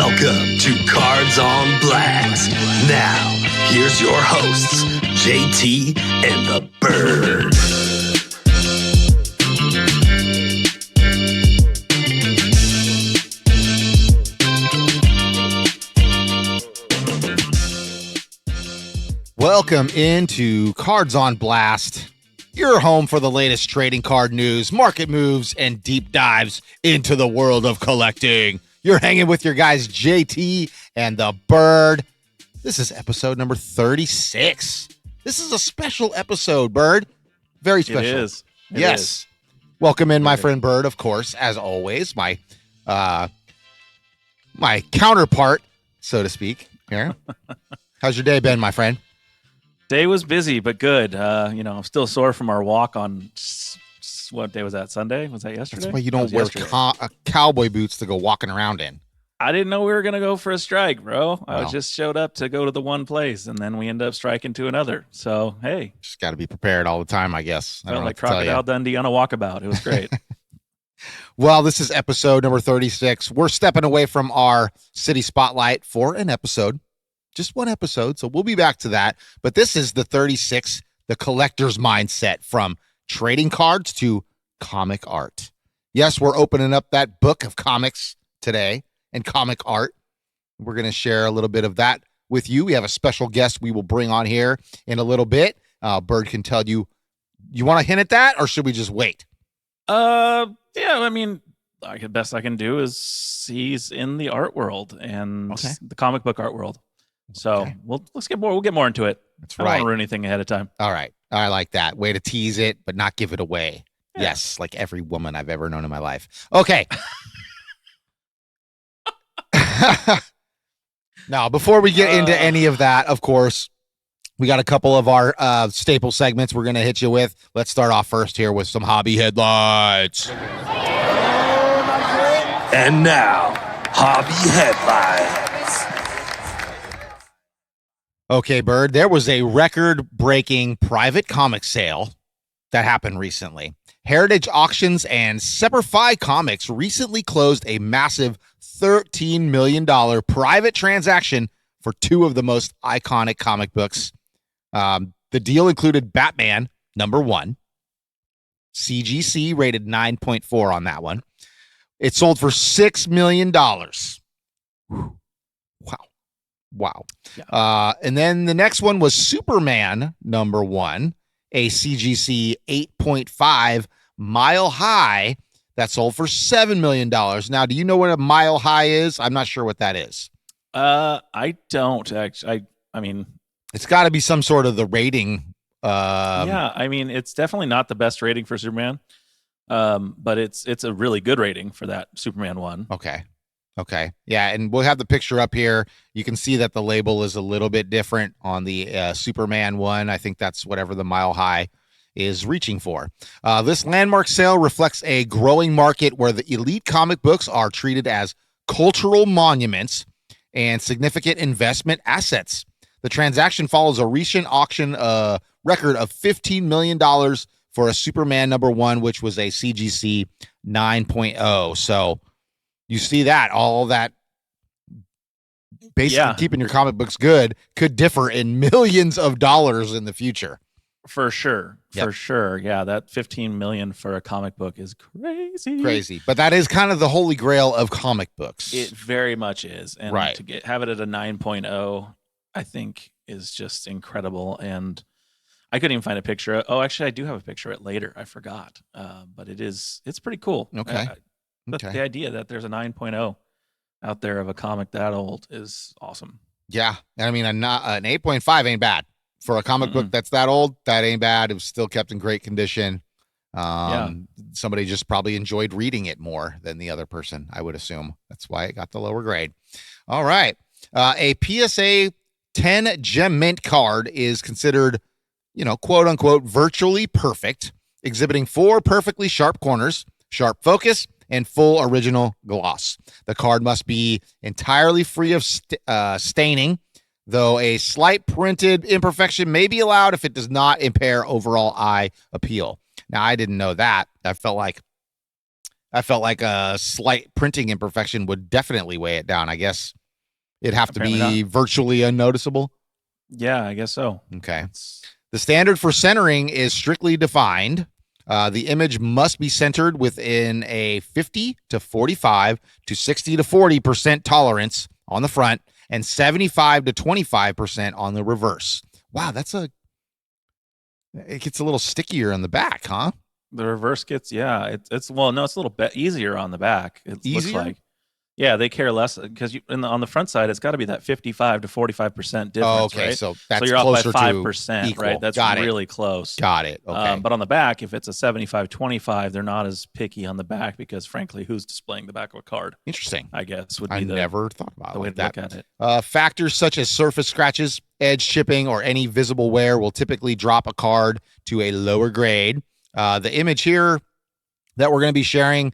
Welcome to Cards on Blast. Now, here's your hosts, JT and the Bird. Welcome into Cards on Blast, your home for the latest trading card news, market moves, and deep dives into the world of collecting. You're hanging with your guys, JT and the Bird. This is episode number 36. This is a special episode, Bird. Very special. It is. Yes. Welcome in, my friend Bird, of course, as always, my counterpart, so to speak. Here. How's your day been, my friend? Day was busy, but good. I'm still sore from our walk on, what day was that? Sunday? Was that yesterday? That's why you don't wear cowboy boots to go walking around in. I didn't know we were going to go for a strike, bro. I just showed up to go to the one place, and then we end up striking to another. So, hey. Just got to be prepared all the time, I guess. Felt like Crocodile Dundee on a walkabout. It was great. Well, this is episode number 36. We're stepping away from our city spotlight for an episode. Just one episode, so we'll be back to that. But this is the 36, the collector's mindset, from trading cards to comic art. Yes, we're opening up that book of comics today and comic art. We're going to share a little bit of that with you. We have a special guest we will bring on here in a little bit. Bird can tell you. You want to hint at that, or should we just wait? Yeah, I mean, the best I can do is he's in the art world and the comic book art world. So we'll get more into it. That's right. I don't want to ruin anything ahead of time. All right. I like that. Way to tease it, but not give it away. Yeah. Yes, like every woman I've ever known in my life. Okay. Now, before we get into any of that, of course, we got a couple of our staple segments we're going to hit you with. Let's start off first here with some hobby headlines. And now, hobby headlines. Okay, Bird, there was a record-breaking private comic sale that happened recently. Heritage Auctions and Semper Comics recently closed a massive $13 million private transaction for two of the most iconic comic books. The deal included Batman, #1. CGC rated 9.4 on that one. It sold for $6 million. Whew. Wow. Yeah. And then the next one was Superman #1, a CGC 8.5 Mile High that sold for $7 million. Now, do you know what a Mile High is? I'm not sure what that is. I don't actually. I mean, it's got to be some sort of the rating. Yeah, I mean, it's definitely not the best rating for Superman, but it's a really good rating for that Superman one. Okay. Yeah, and we'll have the picture up here. You can see that the label is a little bit different on the Superman one. I think that's whatever the Mile High is reaching for. This landmark sale reflects a growing market where the elite comic books are treated as cultural monuments and significant investment assets. The transaction follows a recent auction record of $15 million for a Superman #1, which was a CGC 9.0. So you see that all that basically keeping your comic books good could differ in millions of dollars in the future. For sure. Yeah, that $15 million for a comic book is crazy. But that is kind of the holy grail of comic books. It very much is. And right. to have it at a 9.0, I think is just incredible. And I couldn't even find a picture. Oh, actually, I do have a picture of it later. I forgot. But it's pretty cool. Okay. But the idea that there's a 9.0 out there of a comic that old is awesome. Yeah. I mean, an 8.5 ain't bad. For a comic book that's that old, that ain't bad. It was still kept in great condition. Somebody just probably enjoyed reading it more than the other person, I would assume. That's why it got the lower grade. All right. A PSA 10 gem mint card is considered, quote unquote, virtually perfect, exhibiting 4 perfectly sharp corners, sharp focus, and full original gloss. The card must be entirely free of staining, though a slight printed imperfection may be allowed if it does not impair overall eye appeal. Now, I didn't know that. I felt like I felt like a slight printing imperfection would definitely weigh it down. I guess it'd have to be virtually unnoticeable. Yeah, I guess so. Okay. The standard for centering is strictly defined. The image must be centered within a 50 to 45 to 60 to 40% tolerance on the front and 75 to 25% on the reverse. Wow, it gets a little stickier on the back, huh? The reverse gets, it's a little bit easier on the back. It looks like. Yeah, they care less because on the front side, it's got to be that 55 to 45% difference. Oh, okay, right? so that's you're off by 5%, right? That's really close. Got it. Okay, but on the back, if it's a 75-25, they're not as picky on the back because, frankly, who's displaying the back of a card? Interesting. I guess would be I never thought about the way to look at it. Factors such as surface scratches, edge chipping, or any visible wear will typically drop a card to a lower grade. The image here that we're going to be sharing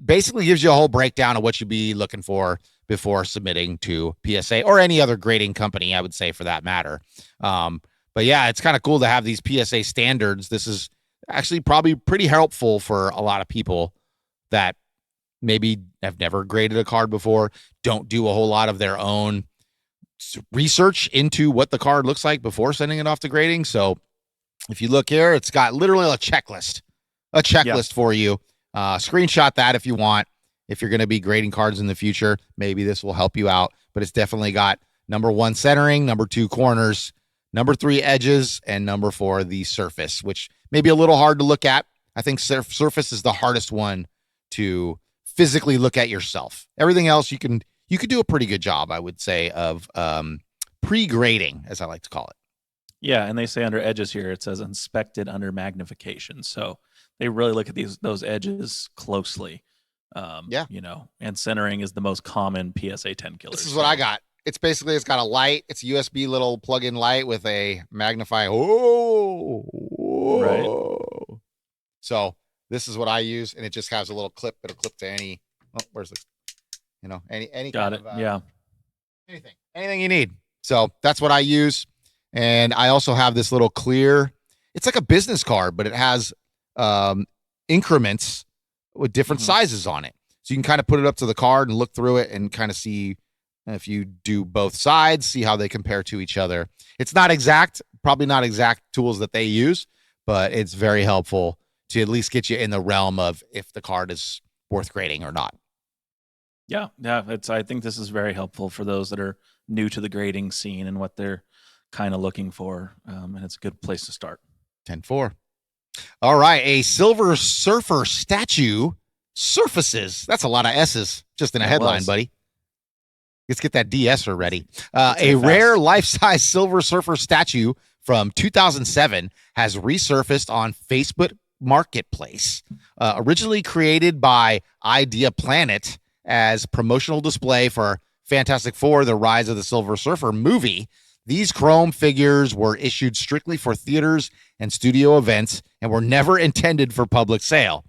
basically gives you a whole breakdown of what you'd be looking for before submitting to PSA or any other grading company, I would say, for that matter. But yeah, it's kind of cool to have these PSA standards. This is actually probably pretty helpful for a lot of people that maybe have never graded a card before, don't do a whole lot of their own research into what the card looks like before sending it off to grading. So if you look here, it's got literally a checklist for you. Screenshot that if you want. If you're going to be grading cards in the future, maybe this will help you out. But it's definitely got number 1 centering, number 2 corners, number 3 edges, and number 4 the surface, which may be a little hard to look at. I think surface is the hardest one to physically look at yourself. Everything else you could do a pretty good job, I would say, of pre-grading, as I like to call it. Yeah, and they say under edges here, it says inspected under magnification. So they really look at those edges closely. And centering is the most common PSA 10 killer. This is what I got. It's got a light. It's a USB little plug-in light with a magnifier. Right. So this is what I use, and it just has a little clip. It'll clip to any. Oh, where's the? Any. Got kind it. Of, anything you need. So that's what I use, and I also have this little clear. It's like a business card, but it has increments with different sizes on it. So you can kind of put it up to the card and look through it and kind of see if you do both sides, see how they compare to each other. It's not exact, probably not exact tools that they use, but it's very helpful to at least get you in the realm of if the card is worth grading or not. Yeah. I think this is very helpful for those that are new to the grading scene and what they're kind of looking for. And it's a good place to start. 10-4. All right. A Silver Surfer statue surfaces. That's a lot of S's just in a headline, buddy. Let's get that DS ready. A rare life-size Silver Surfer statue from 2007 has resurfaced on Facebook Marketplace. Originally created by Idea Planet as promotional display for Fantastic Four: The Rise of the Silver Surfer movie, these chrome figures were issued strictly for theaters and studio events and were never intended for public sale.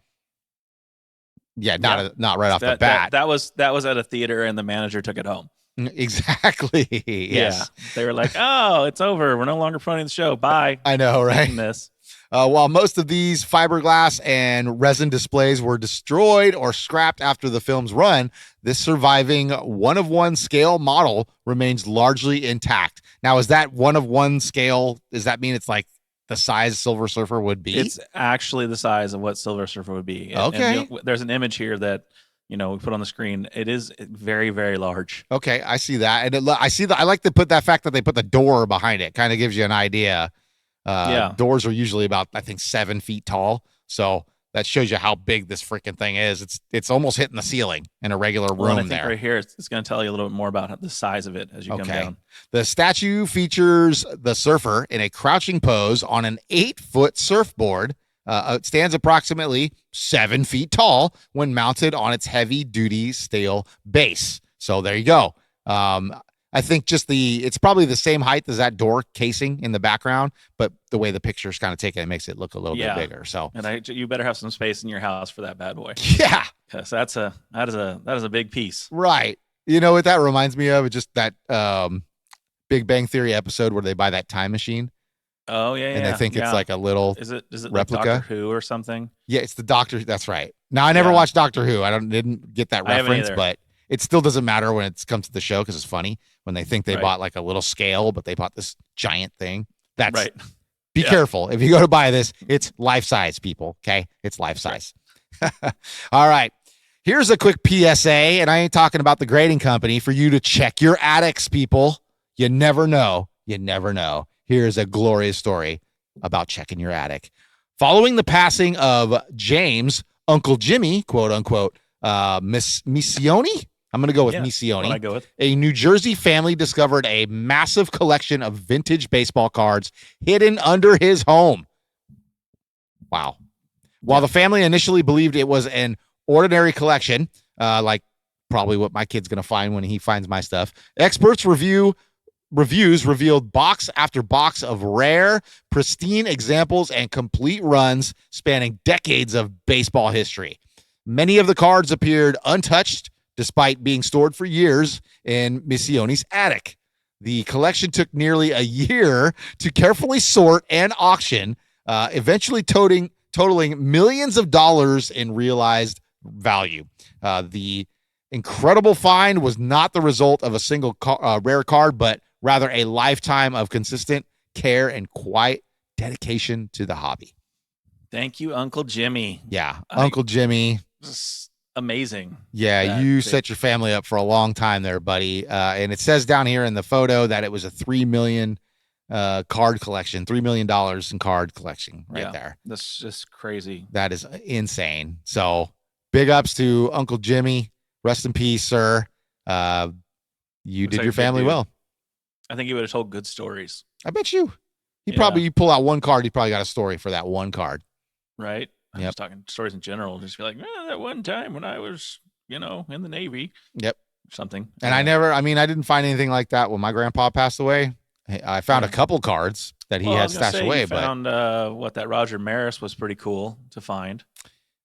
Not right off the bat. That was at a theater and the manager took it home. Exactly. Yes. Yeah. They were like, "Oh, it's over. We're no longer promoting the show. Bye." I know, right? This. While most of these fiberglass and resin displays were destroyed or scrapped after the film's run, this surviving one-of-one scale model remains largely intact. Now, is that one-of-one scale? Does that mean it's like the size Silver Surfer would be? It's actually the size of what Silver Surfer would be. Okay. And, there's an image here that we put on the screen. It is very, very large. Okay, I see that, and I like to put that fact that they put the door behind it. Kind of gives you an idea. Doors are usually about, I think, 7 feet tall. So that shows you how big this freaking thing is. It's almost hitting the ceiling in a regular room. I think right here, it's going to tell you a little bit more about the size of it as you come down. The statue features the surfer in a crouching pose on an 8-foot surfboard. It stands approximately 7 feet tall when mounted on its heavy-duty steel base. So there you go. I think it's probably the same height as that door casing in the background, but the way the picture's kind of taken, it makes it look a little bit bigger. So, and you better have some space in your house for that bad boy. Yeah, because that is a big piece, right? You know what that reminds me of? Just that Big Bang Theory episode where they buy that time machine. Oh yeah, and they think it's like a little is it replica. Like Doctor Who or something? Yeah, it's the Doctor. That's right. Now I never watched Doctor Who. Didn't get that reference, but it still doesn't matter when it comes to the show because it's funny when they think they bought like a little scale, but they bought this giant thing. That's right. Be careful if you go to buy this. It's life size, people. Okay, it's life size. All right. Here's a quick PSA, and I ain't talking about the grading company, for you to check your attics, people. You never know. You never know. Here's a glorious story about checking your attic. Following the passing of James, Uncle Jimmy, quote unquote, Missione? I'm going to go with Missione. I go with. A New Jersey family discovered a massive collection of vintage baseball cards hidden under his home. Wow. While the family initially believed it was an ordinary collection, like probably what my kid's going to find when he finds my stuff, experts' reviews revealed box after box of rare, pristine examples and complete runs spanning decades of baseball history. Many of the cards appeared untouched despite being stored for years in Missione's attic. The collection took nearly a year to carefully sort and auction, eventually totaling millions of dollars in realized value. The incredible find was not the result of a single rare card, but rather a lifetime of consistent care and quiet dedication to the hobby. Thank you, Uncle Jimmy. Yeah, Uncle Jimmy. Amazing. Yeah, you set your family up for a long time there, buddy. And it says down here in the photo that it was a $3 million card collection, $3 million in card collection there. That's just crazy. That is insane. So big ups to Uncle Jimmy. Rest in peace, sir. You did your family well. I think he would have told good stories. I bet you. You pull out one card, he probably got a story for that one card. Right? I'm just talking stories in general. Just be like, that one time when I was, in the Navy. Yep. Something. And I didn't find anything like that when my grandpa passed away. I found a couple cards that he had stashed away. Found that Roger Maris was pretty cool to find.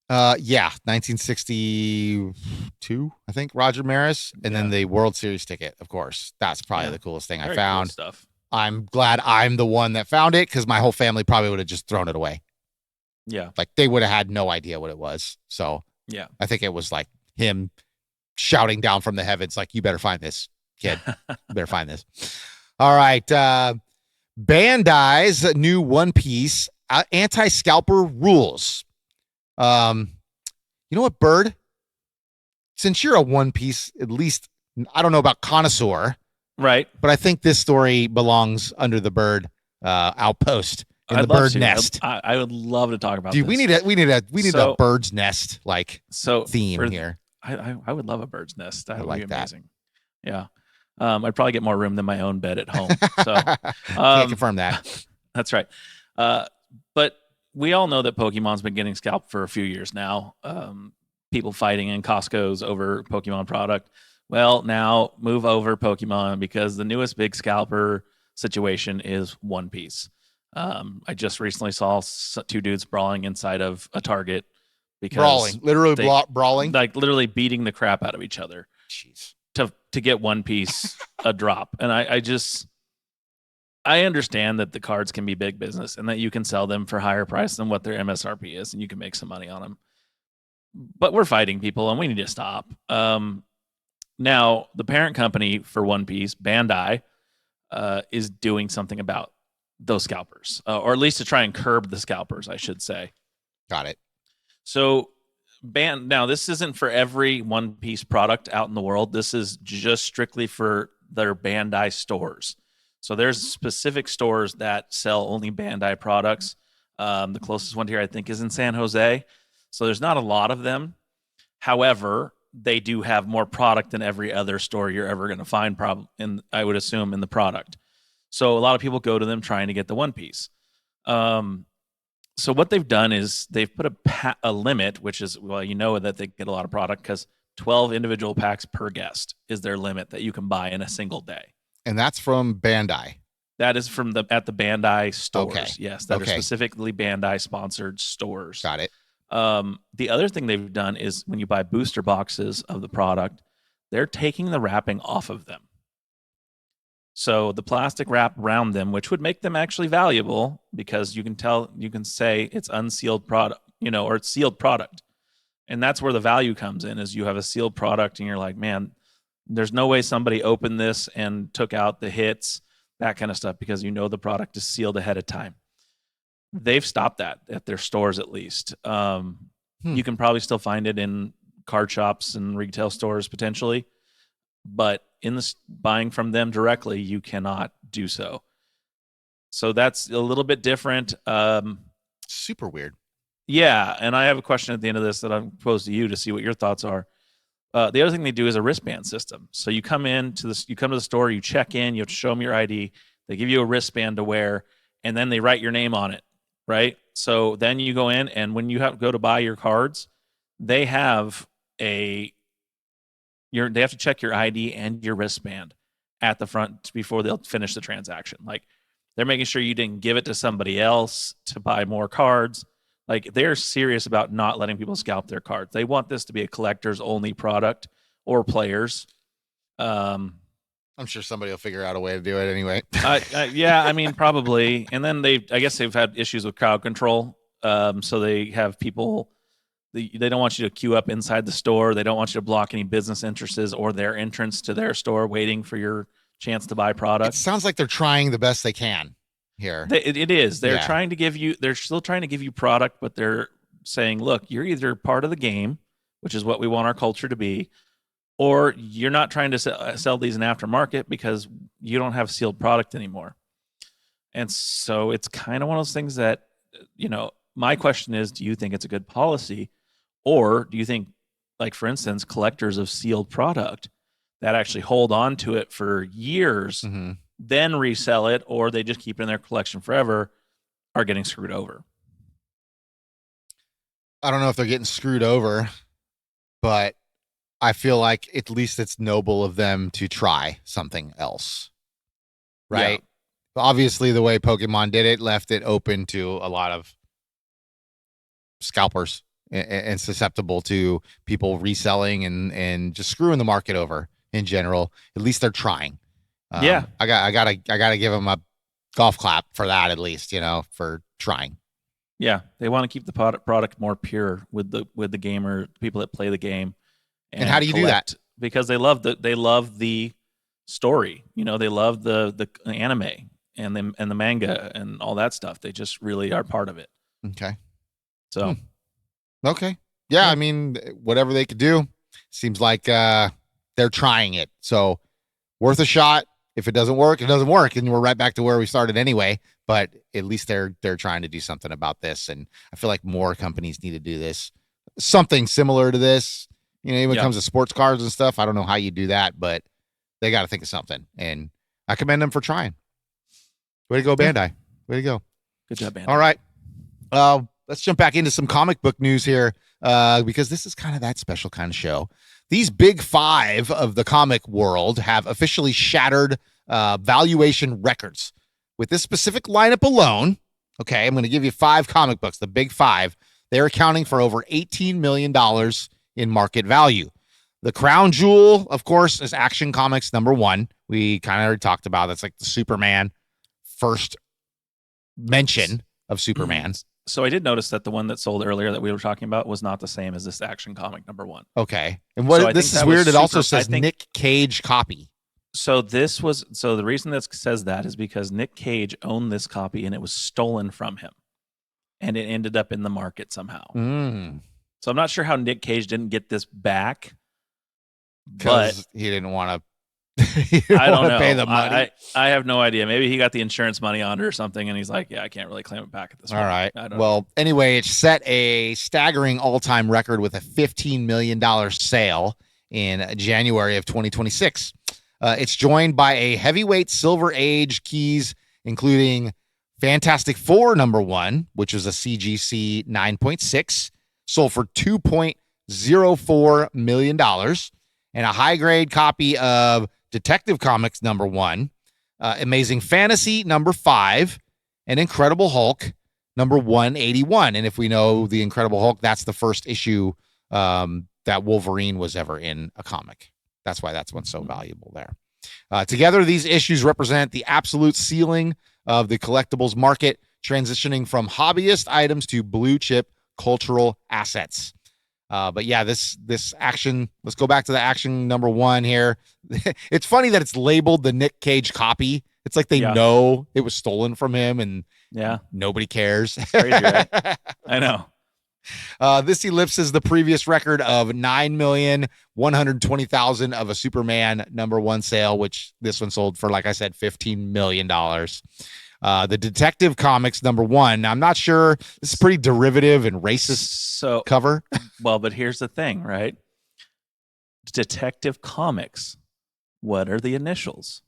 1962, I think, Roger Maris, and then the World Series ticket, of course. That's probably the coolest thing I found. Cool stuff. I'm glad I'm the one that found it, because my whole family probably would have just thrown it away. Yeah. Like they would have had no idea what it was. So I think it was like him shouting down from the heavens, like, you better find this, kid. You better find this. All right. Bandai's new One Piece anti-scalper rules. You know what, Bird? Since you're a One Piece, at least, I don't know about connoisseur, right? But I think this story belongs under the Bird outpost in the bird nest. I would love to talk about. Dude, this. we need a bird's nest theme here. I would love a bird's nest. That would be amazing. That. Yeah. I'd probably get more room than my own bed at home. So can't confirm that. That's right. But we all know that Pokemon's been getting scalped for a few years now. People fighting in Costco's over Pokemon product. Well, now move over Pokemon, because the newest big scalper situation is One Piece. I just recently saw two dudes brawling inside of a Target because brawling, like literally beating the crap out of each other. Jeez. To get One Piece a drop. And I understand that the cards can be big business and that you can sell them for higher price than what their MSRP is, and you can make some money on them. But we're fighting people, and we need to stop. Now, the parent company for One Piece, Bandai, is doing something about those scalpers, or at least to try and curb the scalpers, I should say. Got it. So now this isn't for every One Piece product out in the world. This is just strictly for their Bandai stores. So there's specific stores that sell only Bandai products. The closest one here, I think, is in San Jose. So there's not a lot of them. However, they do have more product than every other store you're ever going to find, I would assume, in the product. So a lot of people go to them trying to get the One Piece. So what they've done is they've put a limit, which is, that they get a lot of product, because 12 individual packs per guest is their limit that you can buy in a single day. And that's from Bandai. That is at the Bandai stores. Okay. Yes, that are specifically Bandai sponsored stores. Got it. The other thing they've done is when you buy booster boxes of the product, they're taking the wrapping off of them. So the plastic wrap around them, which would make them actually valuable because you can say it's unsealed product, or it's sealed product. And that's where the value comes in, is you have a sealed product and you're like, man, there's no way somebody opened this and took out the hits, that kind of stuff, because the product is sealed ahead of time. They've stopped that at their stores, at least. You can probably still find it in card shops and retail stores potentially, but in the buying from them directly, you cannot do so. So that's a little bit different. Super weird. Yeah, and I have a question at the end of this that I'm posed to you to see what your thoughts are. The other thing they do is a wristband system. So you come to the store, you check in, you have to show them your ID. They give you a wristband to wear, and then they write your name on it, right? So then you go in, and when you go to buy your cards, they have they have to check your ID and your wristband at the front before they'll finish the transaction. Like, they're making sure you didn't give it to somebody else to buy more cards. Like, they're serious about not letting people scalp their cards. They want this to be a collector's only product, or players. I'm sure somebody will figure out a way to do it anyway. Yeah, I mean, probably. And then I guess they've had issues with crowd control. So they have people, they don't want you to queue up inside the store. They don't want you to block any business entrances or their entrance to their store waiting for your chance to buy product. It sounds like they're trying the best they can here. It is. They're still trying to give you product, but they're saying, look, you're either part of the game, which is what we want our culture to be, or you're not trying to sell these in aftermarket because you don't have sealed product anymore. And so it's kind of one of those things that, my question is, do you think it's a good policy? Or do you think, like, for instance, collectors of sealed product that actually hold on to it for years, then resell it, or they just keep it in their collection forever, are getting screwed over? I don't know if they're getting screwed over, but I feel like at least it's noble of them to try something else, right? Yeah. Obviously, the way Pokemon did it left it open to a lot of scalpers and susceptible to people reselling and just screwing the market over in general. At least they're trying. I gotta give them a golf clap for that, at least, for trying. Yeah, they want to keep the product more pure with the gamer, people that play the game. And how do you do that? Because they love the story. They love the anime and the manga and all that stuff. They just really are part of it. Okay. So. Okay. Yeah, I mean, whatever they could do, seems like they're trying it. So worth a shot. If it doesn't work, it doesn't work, and we're right back to where we started anyway. But at least they're trying to do something about this, and I feel like more companies need to do this. Something similar to this. Even when it comes to sports cars and stuff, I don't know how you do that, but they got to think of something, and I commend them for trying. Way to go, Bandai. Way to go. Good job, Bandai. All right. Let's jump back into some comic book news here, because this is kind of that special kind of show. These big five of the comic world have officially shattered valuation records. With this specific lineup alone, okay, I'm going to give you 5 comic books, the big 5. They're accounting for over $18 million in market value. The crown jewel, of course, is Action Comics #1. We kind of already talked about. That's like the Superman first mention of Superman. So I did notice that the one that sold earlier that we were talking about was not the same as this Action Comic #1. Okay. And this is weird. It also says Nick Cage copy. So the reason that says that is because Nick Cage owned this copy and it was stolen from him, and it ended up in the market somehow. So I'm not sure how Nick Cage didn't get this back, because he didn't want to. I don't know. Pay the money. I have no idea. Maybe he got the insurance money on it or something, and he's like, "Yeah, I can't really claim it back at this point." All right. Well, anyway, it set a staggering all-time record with a $15 million sale in January of 2026. It's joined by a heavyweight Silver Age keys, including Fantastic Four #1, which is a CGC 9.6, sold for $2.04 million, and a high-grade copy of Detective Comics #1, Amazing Fantasy #5, and Incredible Hulk #181. And if we know the Incredible Hulk, that's the first issue that Wolverine was ever in a comic. That's why that's what's so valuable there. Together, these issues represent the absolute ceiling of the collectibles market, transitioning from hobbyist items to blue chip cultural assets. But yeah, this action, let's go back to the action number one here. It's funny that it's labeled the Nick Cage copy. It's like they know it was stolen from him and nobody cares. Crazy, right? I know. This ellipses the previous record of 9,120,000 of a Superman number one sale, which this one sold for, like I said, $15 million. The Detective Comics number one. Now, I'm not sure. This is pretty derivative and racist cover. Well, but here's the thing, right? Detective Comics. What are the initials?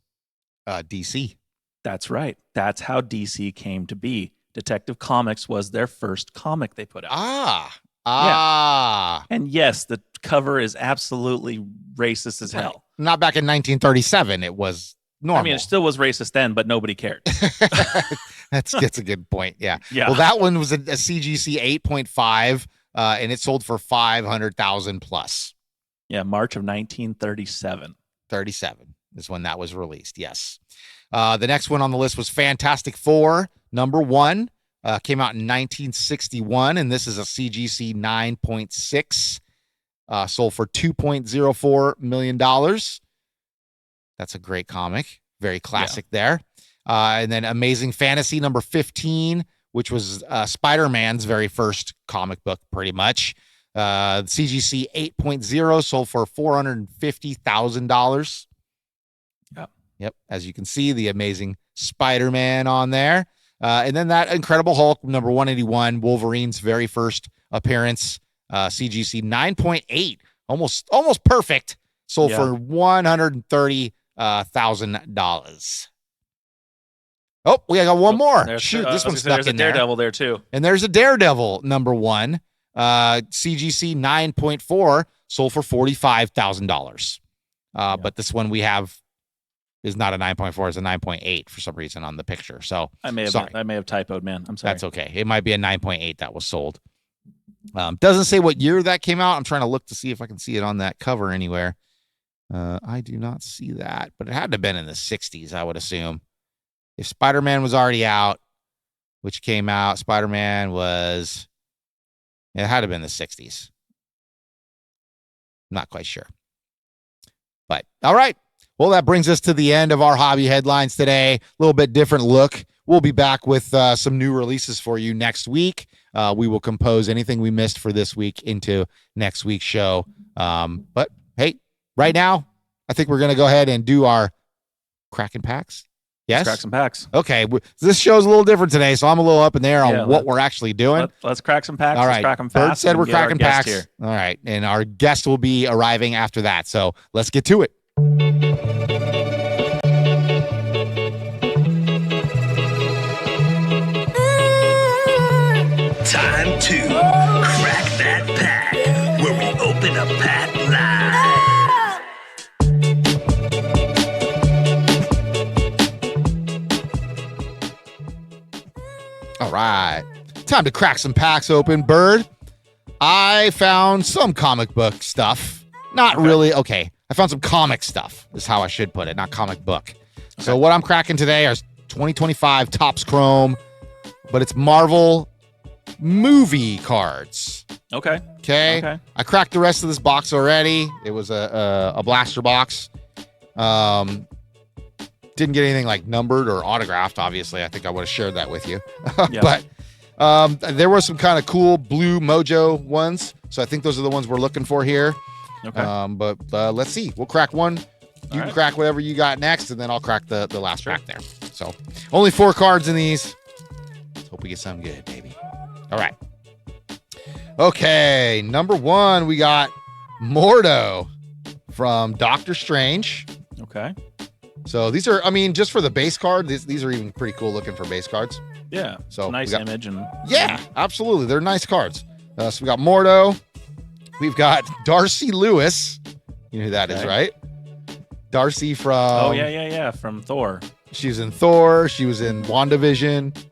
DC. That's right. That's how DC came to be. Detective Comics was their first comic they put out. Yeah. And yes, the cover is absolutely racist as hell. Not back in 1937. It was normal. I mean, it still was racist then, but nobody cared. That's a good point. Yeah. Well, that one was a CGC 8.5, and it sold for 500,000 plus. Yeah, March of 1937. 37 is when that was released. Yes. The next one on the list was Fantastic Four, number one. Came out in 1961, and this is a CGC 9.6. Sold for $2.04 million. That's a great comic. Very classic there. And then Amazing Fantasy number 15, which was Spider-Man's very first comic book, pretty much. CGC 8.0 sold for $450,000. Yep. As you can see, the Amazing Spider-Man on there. And then that Incredible Hulk, number 181, Wolverine's very first appearance, CGC 9.8, almost perfect, sold for $130,000. Oh, we got one more. Shoot, this one's stuck in there. There's a Daredevil there too. And there's a Daredevil, number one, CGC 9.4, sold for $45,000. But this one we have is not a 9.4, it's a 9.8 for some reason on the picture. So I may have typoed, man. I'm sorry. That's okay. It might be a 9.8 that was sold. Doesn't say what year that came out. I'm trying to look to see if I can see it on that cover anywhere. I do not see that, but it had to have been in the 60s, I would assume. If Spider-Man was already out, which came out, Spider-Man was, it had to have been the 60s. Not quite sure. But all right. Well, that brings us to the end of our hobby headlines today. A little bit different look. We'll be back with some new releases for you next week. We will compose anything we missed for this week into next week's show. But hey, right now, I think we're going to go ahead and do our cracking packs. Yes? Let's crack some packs. Okay. This show's a little different today, so I'm a little up in the air on what we're actually doing. Let's crack some packs. All right. Let's crack them fast. Bird said we're cracking packs. Here. All right. And our guest will be arriving after that. So let's get to it. Time to crack that pack, where we open a pack live. All right. Time to crack some packs open, Bird. I found some comic book stuff. Not really. Okay. I found some comic stuff, is how I should put it, not comic book. Okay. So what I'm cracking today are 2025 Topps Chrome, but it's Marvel movie cards. Okay. I cracked the rest of this box already. It was a blaster box. Didn't get anything like numbered or autographed, obviously. I think I would have shared that with you. But there were some kind of cool blue Mojo ones. So I think those are the ones we're looking for here. Okay. But let's see. We'll crack one. You can crack whatever you got next, and then I'll crack the last pack there. So only 4 cards in these. Let's hope we get something good, baby. All right. Okay. Number 1, we got Mordo from Doctor Strange. Okay. So these are, I mean, just for the base card, these are even pretty cool looking for base cards. Yeah. So nice image and absolutely. They're nice cards. So we got Mordo. We've got Darcy Lewis. You know who that is, right? Darcy from... Oh, yeah. From Thor. She was in Thor. She was in WandaVision.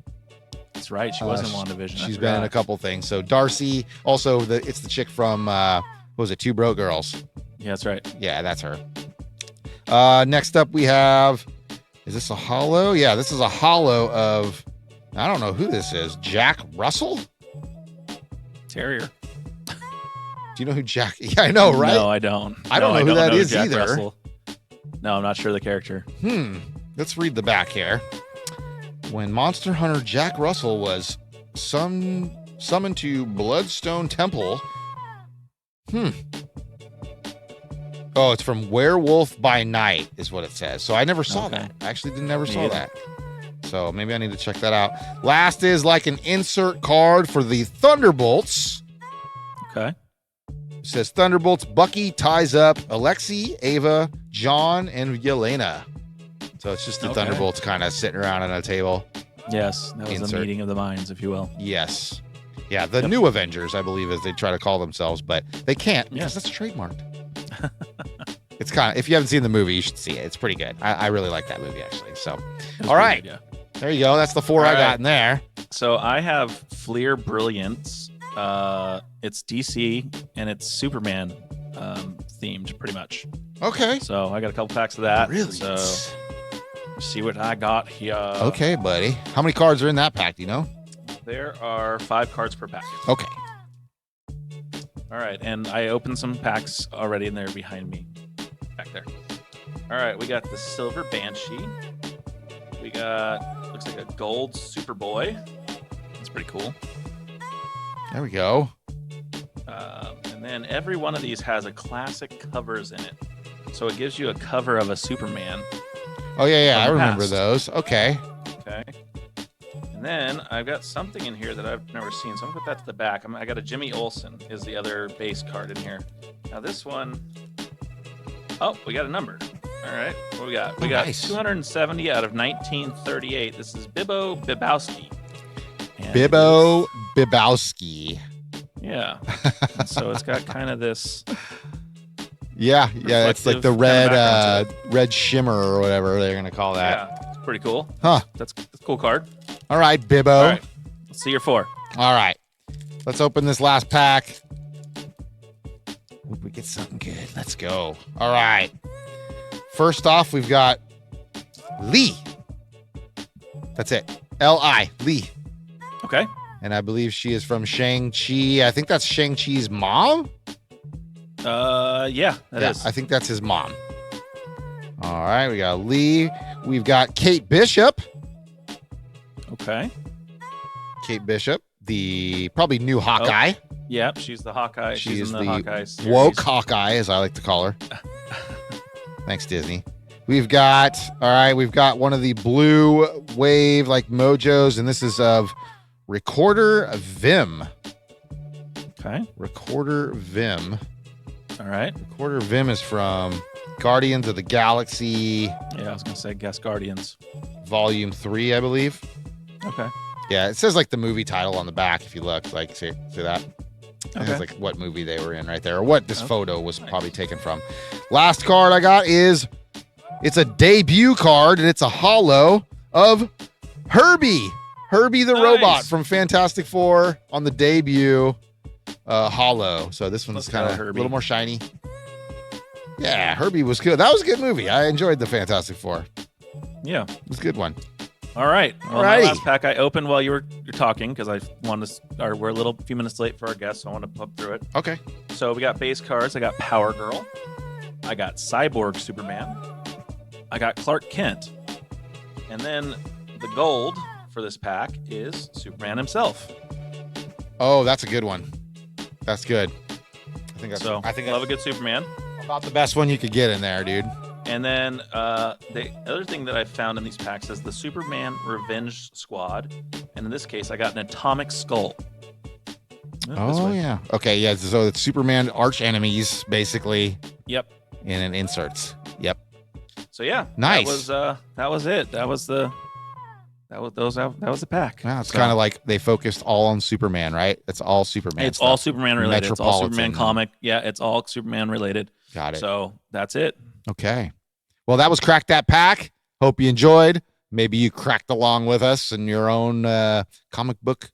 That's right. She was in WandaVision. She's been in a couple things. So Darcy, also, it's the chick from, what was it, Two Bro Girls. Yeah, that's right. Yeah, that's her. Next up, we have. Is this a holo? Yeah, this is a holo of. I don't know who this is. Jack Russell? Terrier. Do you know who Jack? Yeah, I know, right? No, I don't. I don't know who that is Jack either. Russell. No, I'm not sure the character. Let's read the back here. When Monster Hunter Jack Russell was summoned to Bloodstone Temple. Oh, it's from Werewolf by Night is what it says. So I never saw that. I actually never saw that. So maybe I need to check that out. Last is like an insert card for the Thunderbolts. Okay. It says Thunderbolts. Bucky ties up Alexei, Ava, John, and Yelena. So it's just the Thunderbolts kind of sitting around on a table. Yes, that was a meeting of the minds, if you will. Yes. Yeah, the new Avengers, I believe, as they try to call themselves, but they can't because that's trademarked. It's kind of, if you haven't seen the movie, you should see it. It's pretty good. I really like that movie, actually. So, all right. Good, there you go. That's the four I got in there. So I have Fleer Brilliance. It's DC and it's Superman themed, pretty much. Okay. So I got a couple packs of that. Really? So see what I got here. Okay, buddy. How many cards are in that pack? Do you know? There are 5 cards per pack. Okay. All right, and I opened some packs already, and they're behind me, back there. All right, we got the Silver Banshee. We got, looks like a gold Superboy. That's pretty cool. There we go. And then every one of these has a classic covers in it. So it gives you a cover of a Superman. Oh, yeah, I remember those. Okay. Okay. And then I've got something in here that I've never seen, so I'm going to put that to the back. I got a Jimmy Olsen is the other base card in here. Now this one, oh, we got a number. All right, what do we got? We got 270 out of 1938. This is Bibbo Bibowski. Bibbo Bibowski. Yeah. So it's got kind of this. Yeah, it's like the red red shimmer or whatever they're going to call that. Yeah, it's pretty cool. Huh. That's a cool card. All right, Bibbo. All right, let's see your 4. All right, let's open this last pack. Hope we get something good. Let's go. All right. First off, we've got Lee. That's it. L-I, Lee. Okay. And I believe she is from Shang-Chi. I think that's Shang-Chi's mom. Yeah, that is. I think that's his mom. All right, we got Lee. We've got Kate Bishop. Okay. Kate Bishop, the probably new Hawkeye. Oh, yep, she's the Hawkeye. She's in the Hawkeye series. Woke Hawkeye, as I like to call her. Thanks, Disney. We've got one of the blue wave like mojos, and this is of Recorder Vim. Okay. Recorder Vim. All right. Recorder Vim is from Guardians of the Galaxy. Yeah, I was going to say Guest Guardians. Volume 3, I believe. Okay. Yeah, it says like the movie title on the back if you look. Like, see that? Okay. It has like what movie they were in right there, or what this photo was probably taken from. Last card I got is, it's a debut card, and it's a holo of Herbie. Herbie the robot from Fantastic Four on the debut holo. So this one's kind of a little more shiny. Yeah, Herbie was good. That was a good movie. I enjoyed the Fantastic Four. Yeah. It was a good one. All right. Well, my last pack I opened while you're talking because I wanted to. We're a few minutes late for our guests, so I want to pop through it. Okay. So we got base cards. I got Power Girl. I got Cyborg Superman. I got Clark Kent, and then the gold for this pack is Superman himself. Oh, that's a good one. That's good. I think love a good Superman. About the best one you could get in there, dude. And then the other thing that I found in these packs is the Superman Revenge Squad. And in this case, I got an Atomic Skull. Oh, yeah. Okay, yeah. So it's Superman arch enemies, basically. Yep. And inserts. Yep. So yeah. Nice. That was it. That was the pack. Yeah, it's kind of like they focused all on Superman, right? It's all Superman. It's all Superman related. It's all Superman comic. Yeah, it's all Superman related. Got it. So that's it. Okay. Well, that was Crack That Pack. Hope you enjoyed. Maybe you cracked along with us in your own comic book.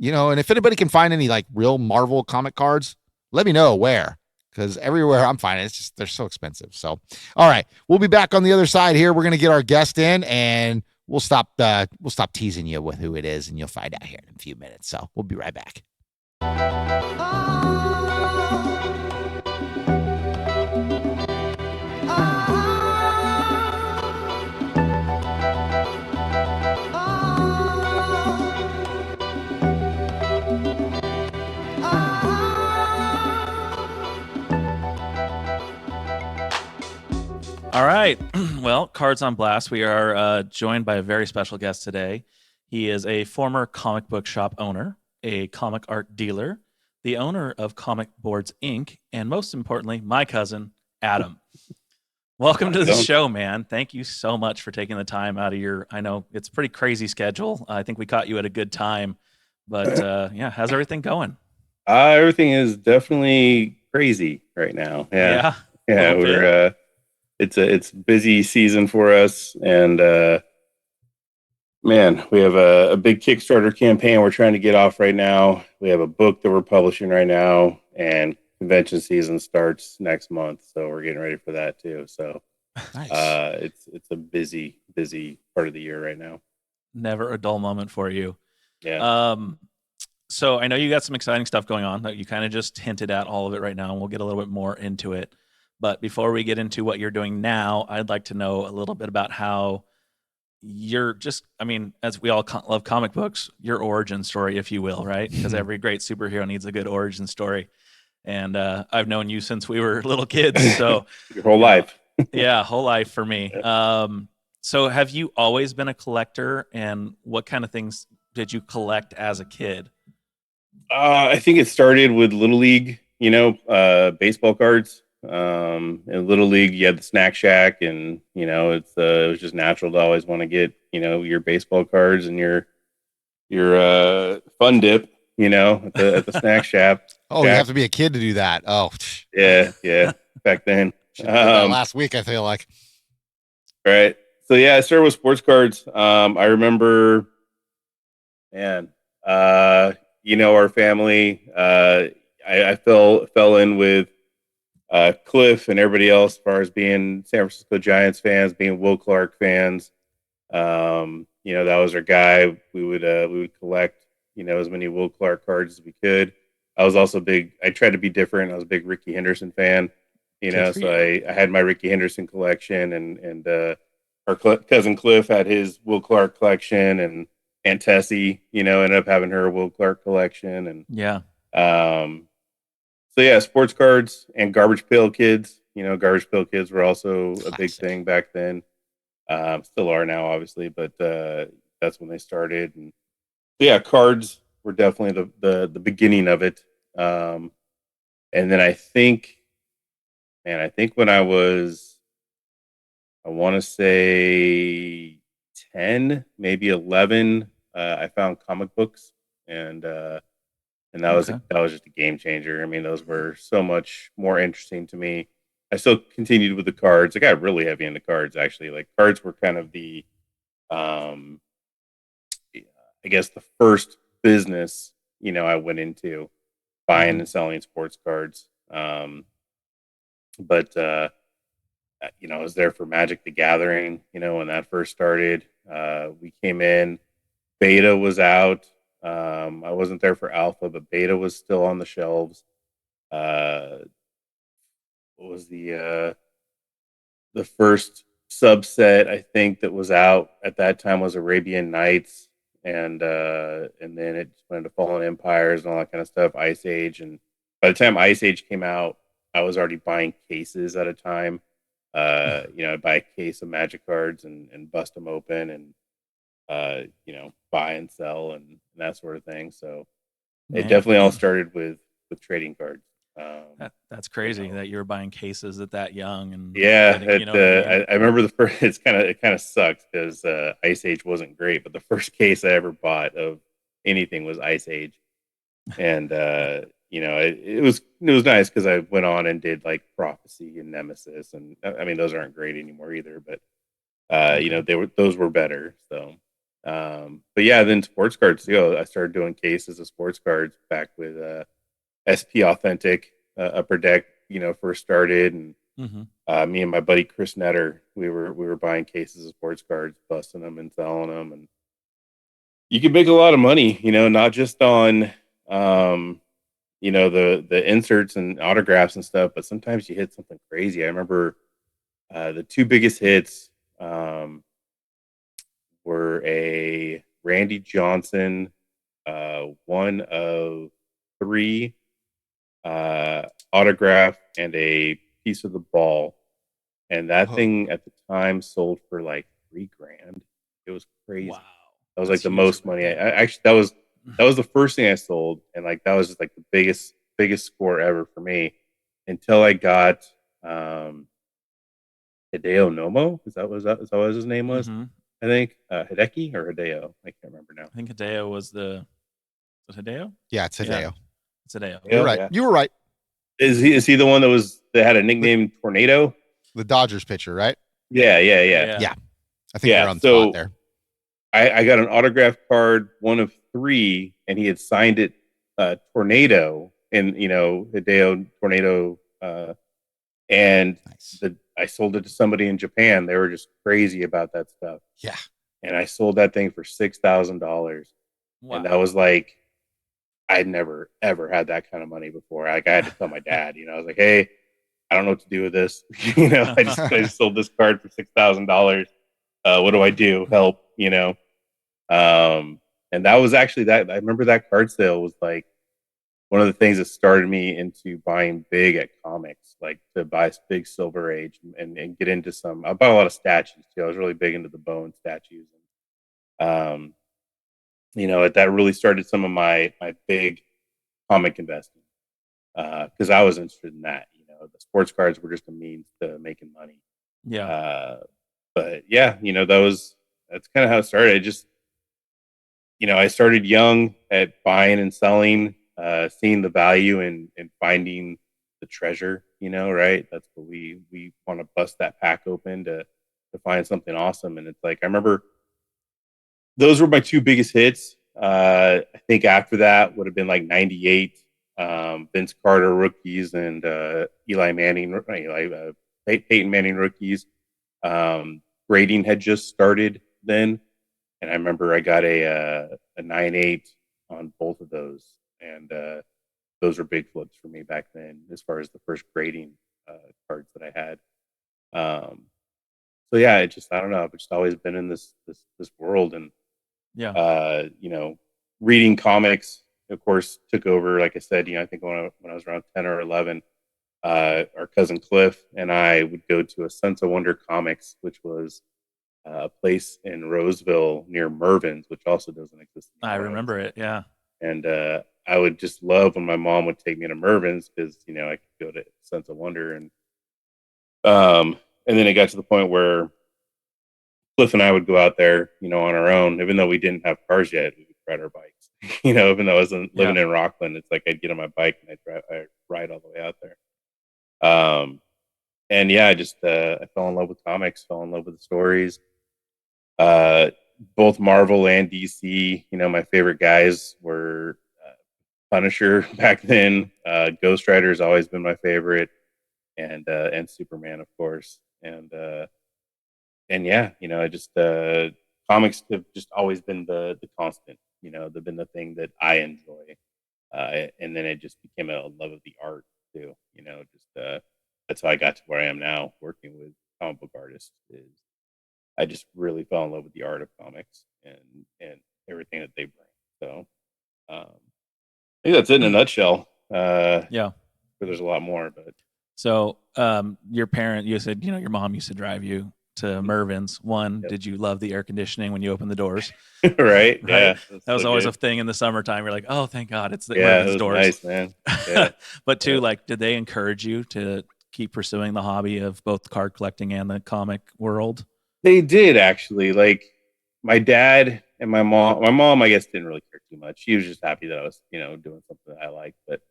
And if anybody can find any like real Marvel comic cards, let me know where. because everywhere I'm finding it's just they're so expensive. So, all right, we'll be back on the other side here. We're gonna get our guest in, and we'll stop teasing you with who it is, and you'll find out here in a few minutes. So we'll be right back. All right. Well, Cards on Blast. We are joined by a very special guest today. He is a former comic book shop owner, a comic art dealer, the owner of Comic Boards Inc., and most importantly, my cousin, Adam. Welcome to the show, man. Thank you so much for taking the time out of your, I know it's a pretty crazy schedule. I think we caught you at a good time. But yeah, how's everything going? Everything is definitely crazy right now. Yeah. We're it's busy season for us, and man, we have a big Kickstarter campaign we're trying to get off right now. We have a book that we're publishing right now, and convention season starts next month, so we're getting ready for that too. So nice. It's a busy part of the year right now. Never a dull moment for you. Yeah. So I know you got some exciting stuff going on that you kind of just hinted at all of it right now, and we'll get a little bit more into it. But before we get into what you're doing now, I'd like to know a little bit about how you're just, I mean, as we all love comic books, your origin story, if you will, right? Because every great superhero needs a good origin story. And I've known you since we were little kids. So your whole life. Yeah, whole life for me. So have you always been a collector, and what kind of things did you collect as a kid? I think it started with Little League, baseball cards. In Little League, you had the Snack Shack, and it was just natural to always want to get your baseball cards and your Fun Dip, at the Snack Shack. Oh, you have to be a kid to do that. Oh, yeah. Back then, that last week I feel like. Right. So yeah, I started with sports cards. I remember, man. Our family. I fell in with Cliff and everybody else as far as being San Francisco Giants fans, being Will Clark fans. That was our guy. We would collect, as many Will Clark cards as we could. I was also big. I tried to be different. I was a big Ricky Henderson fan. So I had my Ricky Henderson collection, and our cousin Cliff had his Will Clark collection, and Aunt Tessie, ended up having her Will Clark collection, and yeah. So yeah, sports cards and Garbage Pail Kids. Garbage Pail Kids were also a big thing back then. Still are now, obviously, but that's when they started. And yeah, cards were definitely the beginning of it. And then I think when I was, I want to say 10, maybe 11, I found comic books, and that was just a game changer. I mean, those were so much more interesting to me. I still continued with the cards. I got really heavy into cards, actually. Like, cards were kind of the, I guess, the first business, I went into buying and selling sports cards. But I was there for Magic the Gathering, when that first started. We came in, Beta was out. I wasn't there for Alpha, but Beta was still on the shelves. What was the first subset I think that was out at that time was Arabian Nights, and then it went into Fallen Empires and all that kind of stuff, Ice Age. And by the time Ice Age came out, I was already buying cases at a time. I'd buy a case of Magic cards and bust them open, and buy and sell and that sort of thing. So it definitely all started with trading cards. That's crazy that you were buying cases at that young. And I remember the first. It kind of sucks because Ice Age wasn't great, but the first case I ever bought of anything was Ice Age, and it was nice because I went on and did like Prophecy and Nemesis, and I mean those aren't great anymore either, but those were better. So. But yeah, then sports cards too. I started doing cases of sports cards back with SP Authentic, Upper Deck first started, and Mm-hmm. me and my buddy Chris Netter, we were buying cases of sports cards, busting them and selling them, and you can make a lot of money, not just on the inserts and autographs and stuff, but sometimes you hit something crazy. I remember the two biggest hits were a Randy Johnson, one of three autograph, and a piece of the ball. And that thing at the time sold for like $3,000. It was crazy. Wow. That was like the most money. I actually, that was the first thing I sold, and like that was just like the biggest score ever for me until I got Hideo Nomo. Is that what his name was? Mm-hmm. I think Hideki or Hideo. I can't remember now. I think Hideo was Hideo? Yeah, it's Hideo. Yeah. It's Hideo. You're right. Yeah. You were right. Is he the one that had a nickname Tornado? The Dodgers pitcher, right? Yeah. Yeah. I think Yeah, you're on the spot there. I got an autograph card, one of three, and he had signed it Tornado, and Hideo Tornado, and Nice. I sold it to somebody in Japan. They were just crazy about that stuff. Yeah. And I sold that thing for $6,000. Wow. And that was like, I'd never ever had that kind of money before. Like I had to tell my dad, I was like, hey, I don't know what to do with this. I just sold this card for $6,000. What do I do? Help, and that was actually that. I remember that card sale was like one of the things that started me into buying big at comics, like to buy big Silver Age and get into some. I bought a lot of statues too. I was really big into the Bone statues. And, that really started some of my big comic investing because I was interested in that. The sports cards were just a means to making money. Yeah. But yeah, that's kind of how it started. It just, I started young at buying and selling, seeing the value in finding the treasure, right? That's what we want to bust that pack open to find something awesome. And it's like, I remember those were my two biggest hits. I think after that would have been like 98, Vince Carter rookies and Peyton Manning rookies. Grading had just started then. And I remember I got a 9.8 on both of those. And those were big flips for me back then as far as the first grading cards that I had. So yeah, I don't know. I've just always been in this world, and yeah, reading comics, of course, took over. Like I said, I think when I was around 10 or 11, our cousin Cliff and I would go to a Sense of Wonder Comics, which was a place in Roseville near Mervin's, which also doesn't exist anymore. I remember it. Yeah. And I would just love when my mom would take me to Mervin's because, I could go to Sense of Wonder. And then it got to the point where Cliff and I would go out there, on our own, even though we didn't have cars yet, we would ride our bikes. Even though I wasn't living in Rockland, it's like I'd get on my bike and I'd ride all the way out there. And yeah, I just I fell in love with comics, fell in love with the stories. Both Marvel and DC. My favorite guys were Punisher back then. Ghost Rider has always been my favorite, and Superman, of course. And yeah, I just comics have just always been the constant. They've been the thing that I enjoy, and then it just became a love of the art too. That's how I got to where I am now, working with comic book artists. I just really fell in love with the art of comics and everything that they bring. So I think that's it in a nutshell. Yeah. There's a lot more, but so your parent, you said, your mom used to drive you to Mervin's. One, did you love the air conditioning when you opened the doors? Right. Yeah. That was always a thing in the summertime. You're like, oh, thank God, it's the Mervin's doors. Nice, man. Yeah. But two, did they encourage you to keep pursuing the hobby of both card collecting and the comic world? They did, actually. Like my dad and my mom. My mom, I guess, didn't really care too much. She was just happy that I was, doing something that I liked. But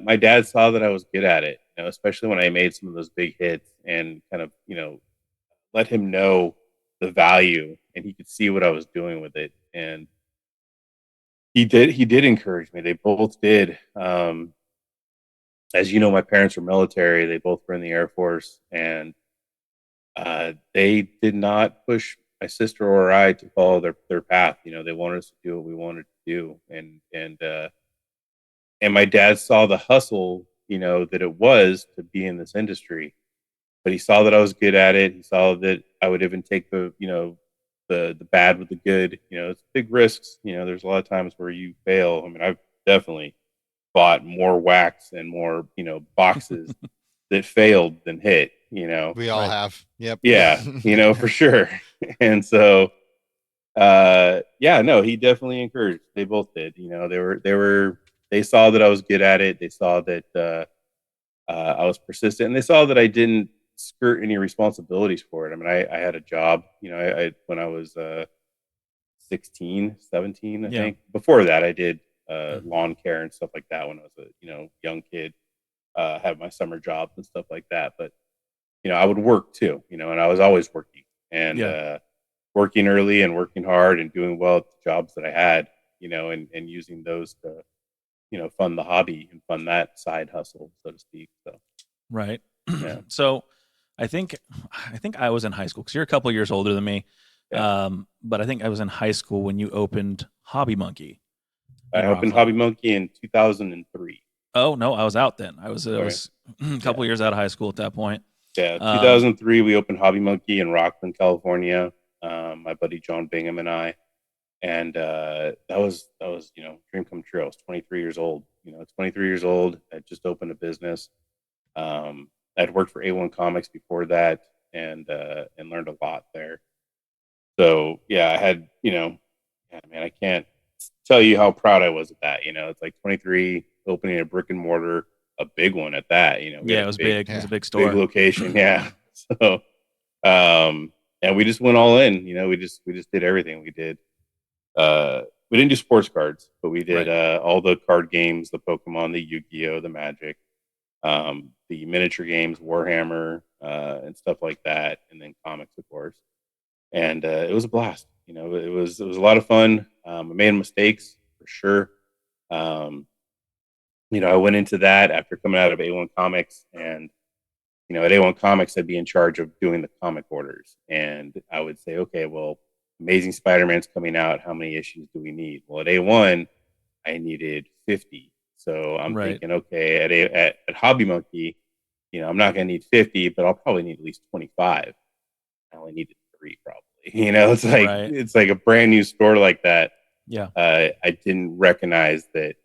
my dad saw that I was good at it, especially when I made some of those big hits, and kind of, let him know the value, and he could see what I was doing with it. And he did encourage me. They both did. as you know, my parents were military. They both were in the Air Force, and they did not push my sister or I to follow their path. You know, they wanted us to do what we wanted to do, and my dad saw the hustle, you know, that it was to be in this industry. But he saw that I was good at it. He saw that I would even take the, you know, the bad with the good. You know, it's big risks. You know, there's a lot of times where you fail. I mean, I've definitely bought more wax and more, you know, boxes that failed than hit, you know. We all have. Yep. Yeah, you know, for sure. And so yeah, no, he definitely encouraged. They both did. You know, they saw that I was good at it. They saw that I was persistent, and they saw that I didn't skirt any responsibilities for it. I mean, I had a job, you know, I when I was 16, 17, I think. Before that, I did lawn care and stuff like that when I was a, you know, young kid. Had my summer jobs and stuff like that. But, you know, I would work too, you know, and I was always working and working early and working hard and doing well at the jobs that I had, you know, and using those to, you know, fund the hobby and fund that side hustle, so to speak. So, right. Yeah. So I think I was in high school because you're a couple years older than me. Yeah. But I think I was in high school when you opened Hobby Monkey. I opened Hobby Monkey in 2003. Oh no, I was out then. I was a couple years out of high school at that point. Yeah, 2003 we opened Hobby Monkey in Rockland, California. My buddy John Bingham and I, and that was you know, dream come true. I was 23 years old. You know, 23 years old. I just opened a business. I'd worked for A1 Comics before that, and learned a lot there. So yeah, I had, you know, yeah, man, I can't tell you how proud I was of that. You know, it's like 23, opening a brick and mortar, a big one at that. You know, it was big. It was a big store, big location. Yeah. So, and we just went all in. You know, we just did everything. We did. We didn't do sports cards, but we did all the card games, the Pokemon, the Yu-Gi-Oh, the Magic, the miniature games, Warhammer, and stuff like that, and then comics, of course. And it was a blast. You know, it was a lot of fun. I made mistakes for sure. You know, I went into that after coming out of A1 Comics, and you know, at A1 Comics, I'd be in charge of doing the comic orders, and I would say, okay, well, Amazing Spider-Man's coming out. How many issues do we need? Well, at A1, I needed 50. So I'm thinking, okay, at Hobby Monkey, you know, I'm not going to need 50, but I'll probably need at least 25. I only needed 3, probably. You know, it's like it's like a brand new store like that. Yeah. I didn't recognize that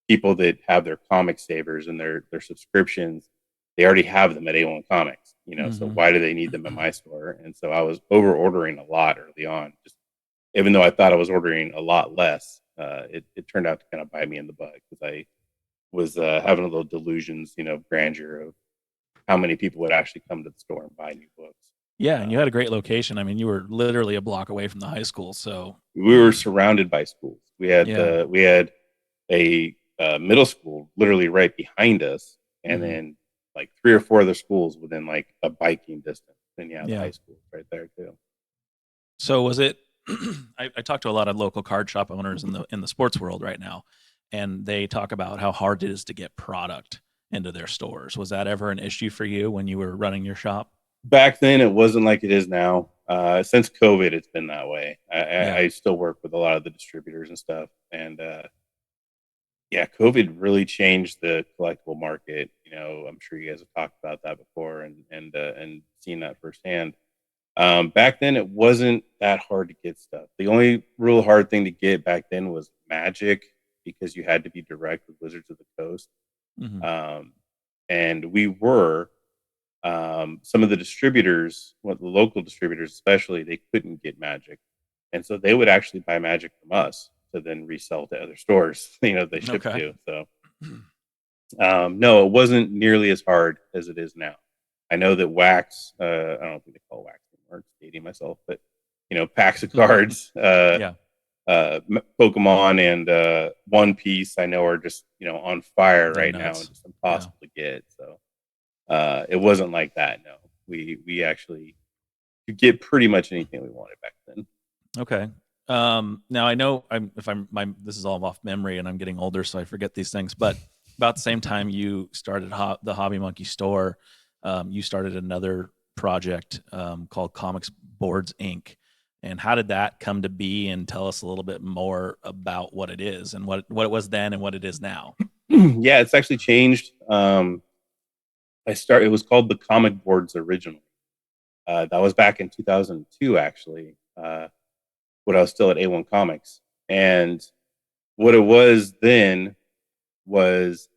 people that have their comic savers and their subscriptions, they already have them at A1 Comics. You know, so why do they need them at my store? And so I was over ordering a lot early on. Just even though I thought I was ordering a lot less, it turned out to kind of bite me in the butt because I was having a little delusions, you know, of grandeur of how many people would actually come to the store and buy new books. Yeah, and you had a great location. I mean, you were literally a block away from the high school, so we were surrounded by schools. We had a middle school literally right behind us, and then like 3 or 4 other schools within like a biking distance. And the high school right there too. So was it? I talk to a lot of local card shop owners in the sports world right now, and they talk about how hard it is to get product into their stores. Was that ever an issue for you when you were running your shop? Back then, it wasn't like it is now. Since COVID, it's been that way. I still work with a lot of the distributors and stuff, and COVID really changed the collectible market. You know, I'm sure you guys have talked about that before and seen that firsthand. Back then, it wasn't that hard to get stuff. The only real hard thing to get back then was Magic, because you had to be direct with Wizards of the Coast. And we were some of the distributors, the local distributors especially, they couldn't get Magic, and so they would actually buy Magic from us to then resell to other stores, you know, they ship to. So no, it wasn't nearly as hard as it is now. I know that wax, I don't think they call wax anymore, I'm dating myself, but you know, packs of cards, Pokemon and One Piece, I know are just, you know, on fire right now and just impossible to get. So it wasn't like that. No, we actually could get pretty much anything we wanted back then. Okay. Now I know this is all off memory and I'm getting older, so I forget these things, but about the same time you started the Hobby Monkey store, you started another project called Comics Boards Inc. And how did that come to be? And tell us a little bit more about what it is and what it was then and what it is now. Yeah, it's actually changed. It was called the Comic Boards originally. That was back in 2002, actually, when I was still at A1 Comics. And what it was then was,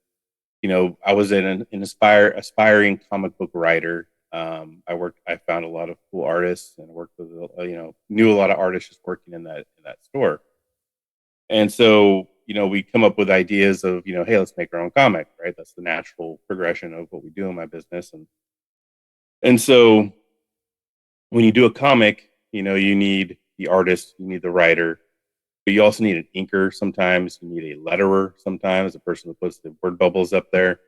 I was an aspiring comic book writer. I found a lot of cool artists and worked with, knew a lot of artists just working in that store. And so, we come up with ideas of, hey, let's make our own comic, right? That's the natural progression of what we do in my business. And so when you do a comic, you need the artist, you need the writer, but you also need an inker sometimes. You need a letterer sometimes, the person who puts the word bubbles up there.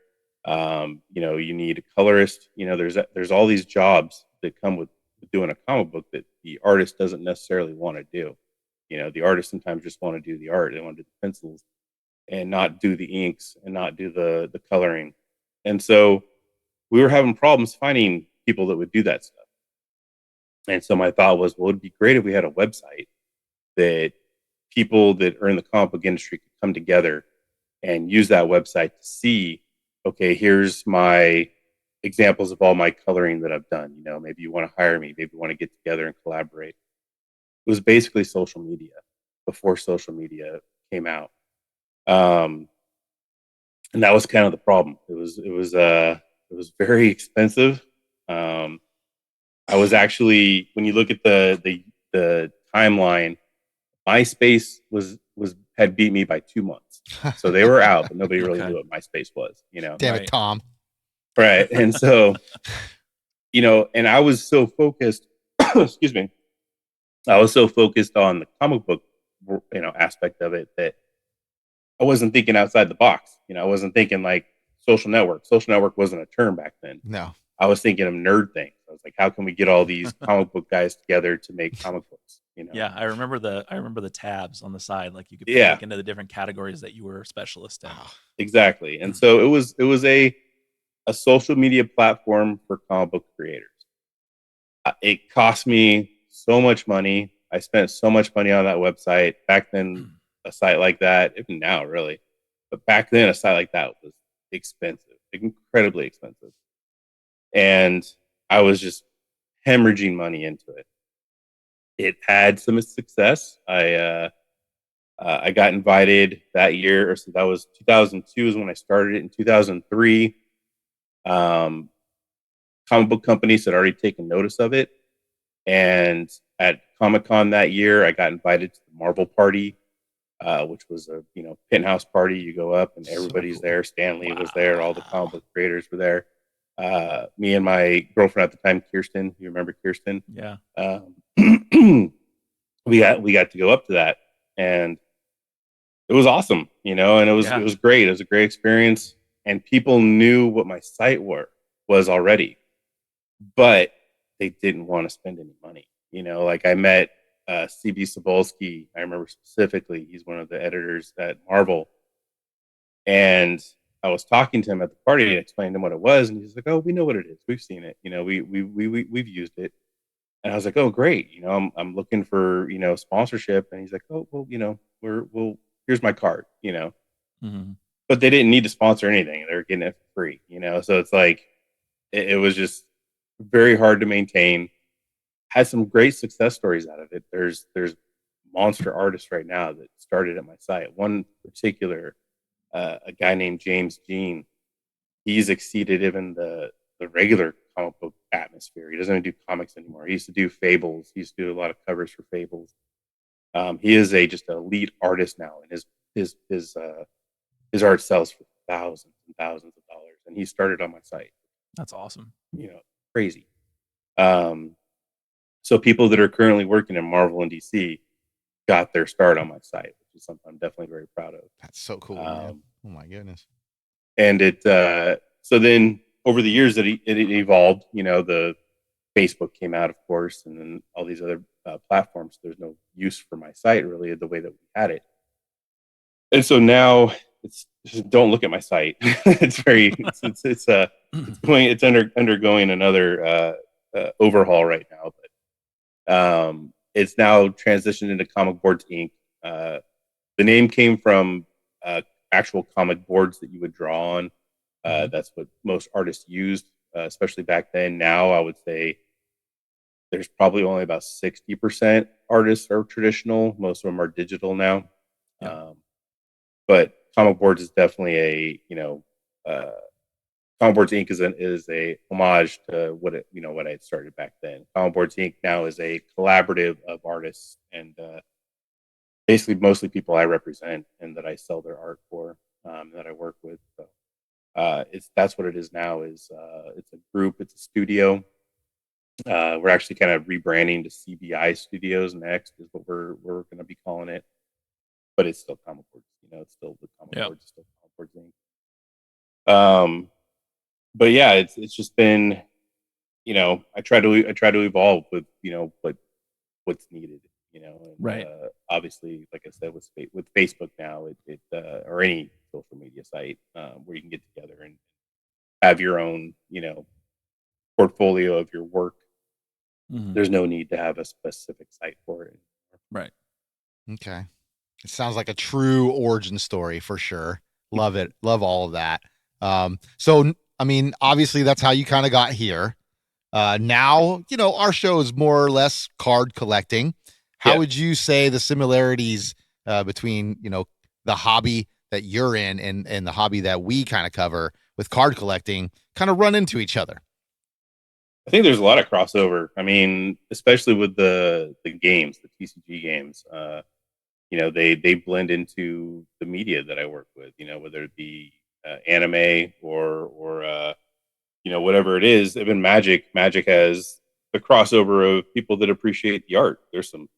You need a colorist. There's all these jobs that come with doing a comic book that the artist doesn't necessarily want to do. The artists sometimes just want to do the art. They want to do the pencils and not do the inks and not do the coloring. And so we were having problems finding people that would do that stuff. And so my thought was, well, it'd be great if we had a website that people that are in the comic book industry could come together and use that website to see, okay, here's my examples of all my coloring that I've done. Maybe you want to hire me, maybe you want to get together and collaborate. It was basically social media before social media came out. And that was kind of the problem. It was very expensive. I was actually, when you look at the timeline, MySpace had beat me by 2 months. So they were out, but nobody really knew what MySpace was, Damn it, Tom. Right. And so, and I was so focused, excuse me, I was so focused on the comic book, aspect of it that I wasn't thinking outside the box. I wasn't thinking like social network. Social network wasn't a term back then. No. I was thinking of nerd things. I was like, how can we get all these comic book guys together to make comic books? Yeah, I remember the tabs on the side, like you could click into the different categories that you were a specialist in. Exactly. And so it was a social media platform for comic book creators. It cost me so much money. I spent so much money on that website. Back then, a site like that, even now really, but back then a site like that was expensive, incredibly expensive. And I was just hemorrhaging money into it. It had some success. I got invited that year, or so that was 2002 is when I started it. In 2003, comic book companies had already taken notice of it. And at Comic-Con that year, I got invited to the Marvel party, which was a penthouse party. You go up and everybody's there. Stan Lee was there. All the comic book creators were there. Me and my girlfriend at the time, Kirsten. You remember Kirsten? Yeah. We got to go up to that, and it was awesome, and it was great. It was a great experience, and people knew what my site was already, but they didn't want to spend any money. Like I met CB Sobolski. I remember specifically, he's one of the editors at Marvel, and I was talking to him at the party and explained to him what it was, and he's like, "Oh, we know what it is. We've seen it. We've used it." And I was like, "Oh, great. I'm looking for sponsorship." And he's like, "Oh, well, here's my card." Mm-hmm. But they didn't need to sponsor anything; they were getting it for free. So it's like it was just very hard to maintain. Had some great success stories out of it. There's monster artists right now that started at my site. One particular. A guy named James Jean, he's exceeded even the regular comic book atmosphere. He doesn't even do comics anymore. He used to do Fables. He used to do a lot of covers for Fables. He is just an elite artist now, and his art sells for thousands and thousands of dollars. And he started on my site. That's awesome. Crazy. So people that are currently working in Marvel and DC got their start on my site, which is something I'm definitely very proud of. That's so cool, man. Oh my goodness. And it so then over the years it evolved. The Facebook came out, of course, and then all these other platforms. There's no use for my site really the way that we had it. And so now it's just don't look at my site. It's undergoing another overhaul right now, but it's now transitioned into Comic Boards Inc. The name came from actual comic boards that you would draw on. That's what most artists used, especially back then. Now I would say there's probably only about 60% artists are traditional. Most of them are digital now. Yeah. But comic boards is definitely Comic Boards Inc. is a homage to what I had started back then. Comic Boards Inc. now is a collaborative of artists and basically mostly people I represent and that I sell their art for, that I work with. So that's what it is now. It's a group, it's a studio. We're actually kind of rebranding to CBI Studios next is what we're going to be calling it. But it's still Comic Boards. It's still the Comic Boards, still Comic Boards Inc. But yeah, it's just been, I try to evolve with, what's needed, and, right. Obviously, like I said, with Facebook now, it or any social media site where you can get together and have your own, portfolio of your work. Mm-hmm. There's no need to have a specific site for it. Right. Okay. It sounds like a true origin story for sure. Love it. Love all of that. So, I mean, obviously that's how you kind of got here. Now, our show is more or less card collecting. How would you say the similarities between, the hobby that you're in and the hobby that we kind of cover with card collecting kind of run into each other? I think there's a lot of crossover. I mean, especially with the games, the TCG games, they blend into the media that I work with, whether it be anime or whatever it is. Even Magic has the crossover of people that appreciate the art. There's some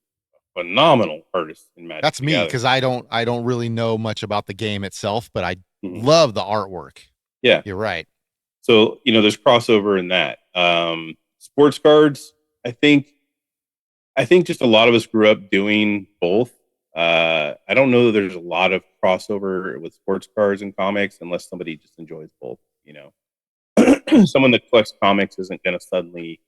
phenomenal artists in Magic. That's me, because I don't really know much about the game itself, but I love the artwork. Yeah, you're right. So there's crossover in that. Sports cards, I think just a lot of us grew up doing both. I don't know that there's a lot of crossover with sports cards and comics unless somebody just enjoys both. Someone that collects comics isn't going to suddenly,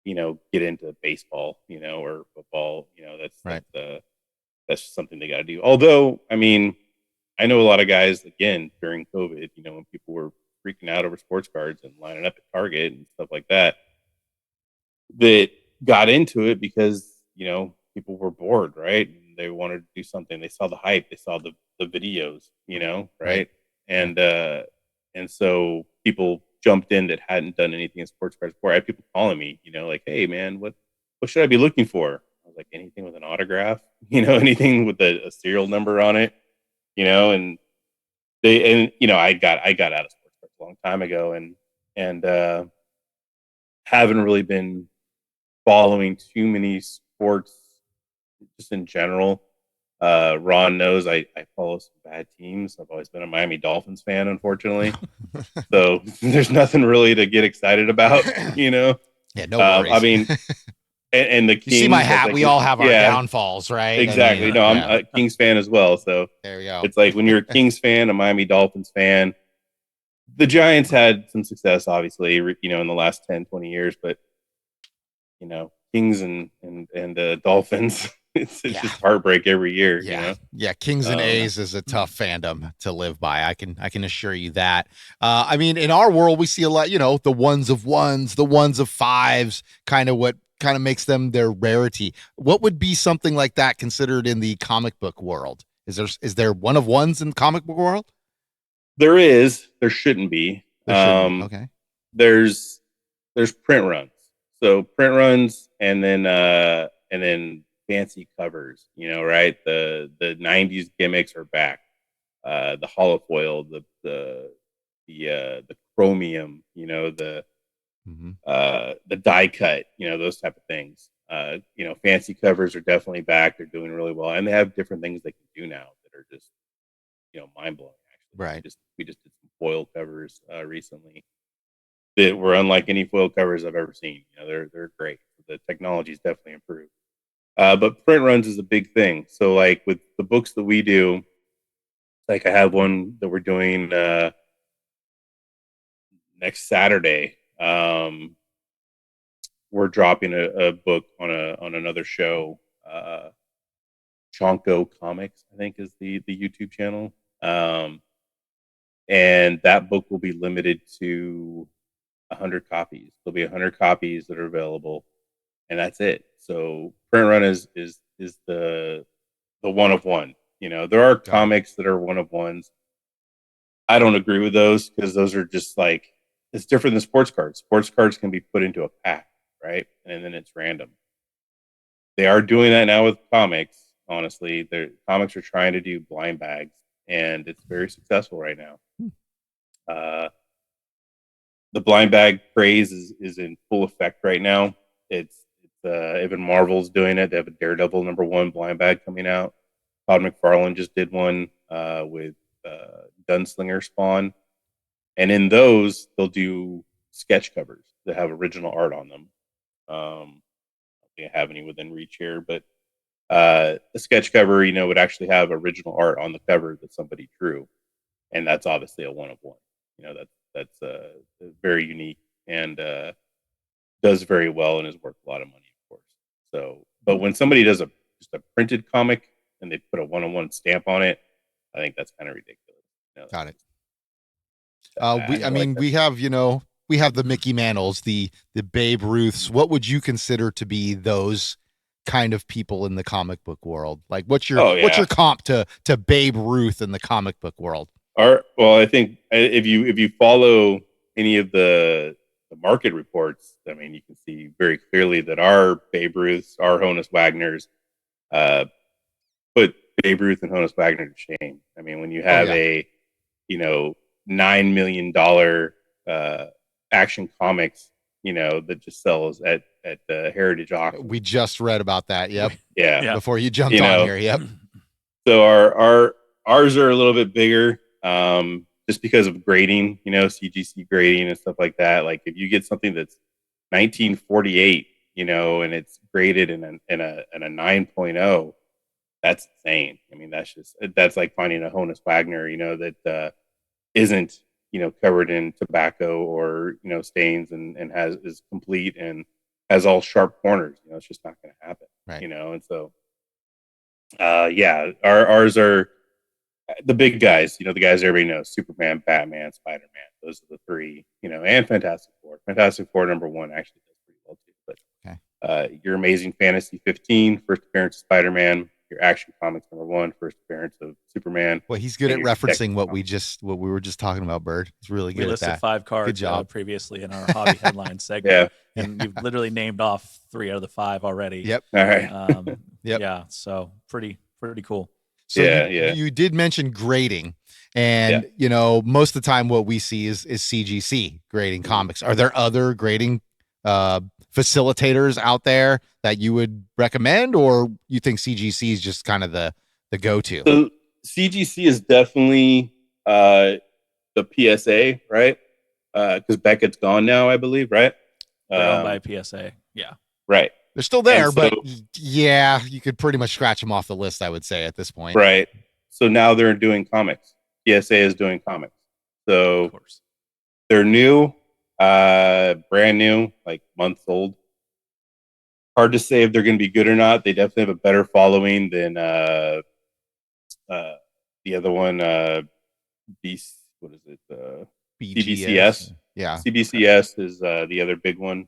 get into baseball, or football. That's right. That's just something they got to do. Although, I mean, I know a lot of guys, again, during COVID, when people were freaking out over sports cards and lining up at Target and stuff like that got into it because, people were bored, right? And they wanted to do something. They saw the hype. They saw the videos, right? And so people jumped in that hadn't done anything in sports cards before. I had people calling me, like, hey, man, what should I be looking for? I was like, anything with an autograph, anything with a serial number on it, and I got out of sports cards a long time ago and haven't really been following too many sports just in general. Ron knows I follow some bad teams. I've always been a Miami Dolphins fan, unfortunately. So there's nothing really to get excited about, Yeah, no worries. I mean, and the Kings, you see my hat. We all have our downfalls, right? Exactly. I'm a Kings fan as well. So there you go. It's like when you're a Kings fan, a Miami Dolphins fan. The Giants had some success, obviously, in the last 10, 20 years, but Kings and Dolphins, it's just heartbreak every year. Yeah. Kings and A's is a tough fandom to live by. I can assure you that. I mean, in our world, we see a lot. The ones of ones, the ones of fives, kind of makes them their rarity. What would be something like that considered in the comic book world? Is there one of ones in the comic book world? There is. There shouldn't be. Okay. There's print runs. So print runs and then fancy covers, right? The 90s gimmicks are back. The holofoil, the chromium, the die cut, those type of things. Fancy covers are definitely back. They're doing really well, and they have different things they can do now that are just, mind blowing. Actually, right? We just did some foil covers recently that were unlike any foil covers I've ever seen. They're great. The technology's definitely improved. But print runs is a big thing. So like with the books that we do, Like I have one that we're doing next Saturday. We're dropping a book on another show. Chonko Comics, I think, is the YouTube channel. And that book will be limited to 100 copies. There'll be 100 copies that are available, and that's it. So print run is the one of one. You know, there are comics that are one of ones. I don't agree with those because those are just like, it's different than sports cards. Sports cards can be put into a pack, right? And then it's random. They are doing that now with comics. Honestly, their comics are trying to do blind bags, and it's very successful right now. The blind bag craze is in full effect right now. It's even Marvel's doing it. They have a Daredevil #1 blind bag coming out. Todd McFarlane just did one with Gunslinger Spawn, and in those they'll do sketch covers that have original art on them. I don't think I have any within reach here, but a sketch cover, you know, would actually have original art on the cover that somebody drew, and that's obviously a one of one. You know, that's very unique and does very well and is worth a lot of money, of course. So, but when somebody does just a printed comic and they put a one-on-one stamp on it, I think that's kind of ridiculous. You know, got it. We have, you know, we have the Mickey Mantles, the Babe Ruths. What would you consider to be those kind of people in the comic book world? Like, what's your comp to Babe Ruth in the comic book world? Well, I think if you follow any of the market reports, I mean, you can see very clearly that our Babe Ruths, our Honus Wagners, put Babe Ruth and Honus Wagner to shame. I mean, when you have a, you know, $9 million Action Comics, you know, that just sells at the Heritage auction. We just read about that. Yep. Yeah. Before you jumped on here. Yep. So ours are a little bit bigger, just because of grading, you know, CGC grading and stuff like that. Like if you get something that's 1948, you know, and it's graded in a 9.0, that's insane. I mean, that's like finding a Honus Wagner, you know, that isn't, you know, covered in tobacco or, you know, stains and is complete and has all sharp corners. You know, it's just not going to happen. Right. You know, and so ours are the big guys, you know, the guys everybody knows: Superman, Batman, Spider-Man. Those are the three, you know, and Fantastic Four. Fantastic Four #1 actually does pretty well too. But your Amazing Fantasy 15, first appearance of Spider-Man. Your Action Comics #1, first appearance of Superman. Well, he's good at referencing what we were just talking about, Bird. He's really good at that. We listed 5 cards good job. Previously in our hobby headline segment. And you've literally named off 3 out of the 5 already. Yep. All right. Yep. Yeah. So pretty cool. So you did mention grading, and you know, most of the time what we see is CGC grading comics. Are there other grading facilitators out there that you would recommend, or you think CGC is just kind of the go-to? So CGC is definitely the PSA, right? Because Beckett's gone now, I believe, right? They're owned by PSA. Yeah. Right. They're still there, but yeah, you could pretty much scratch them off the list, I would say, at this point. Right. So now they're doing comics. PSA is doing comics. So Of course. they're new, brand new, like months old. Hard to say if they're going to be good or not. They definitely have a better following than the other one. What is it? CBCS. Yeah. CBCS is the other big one.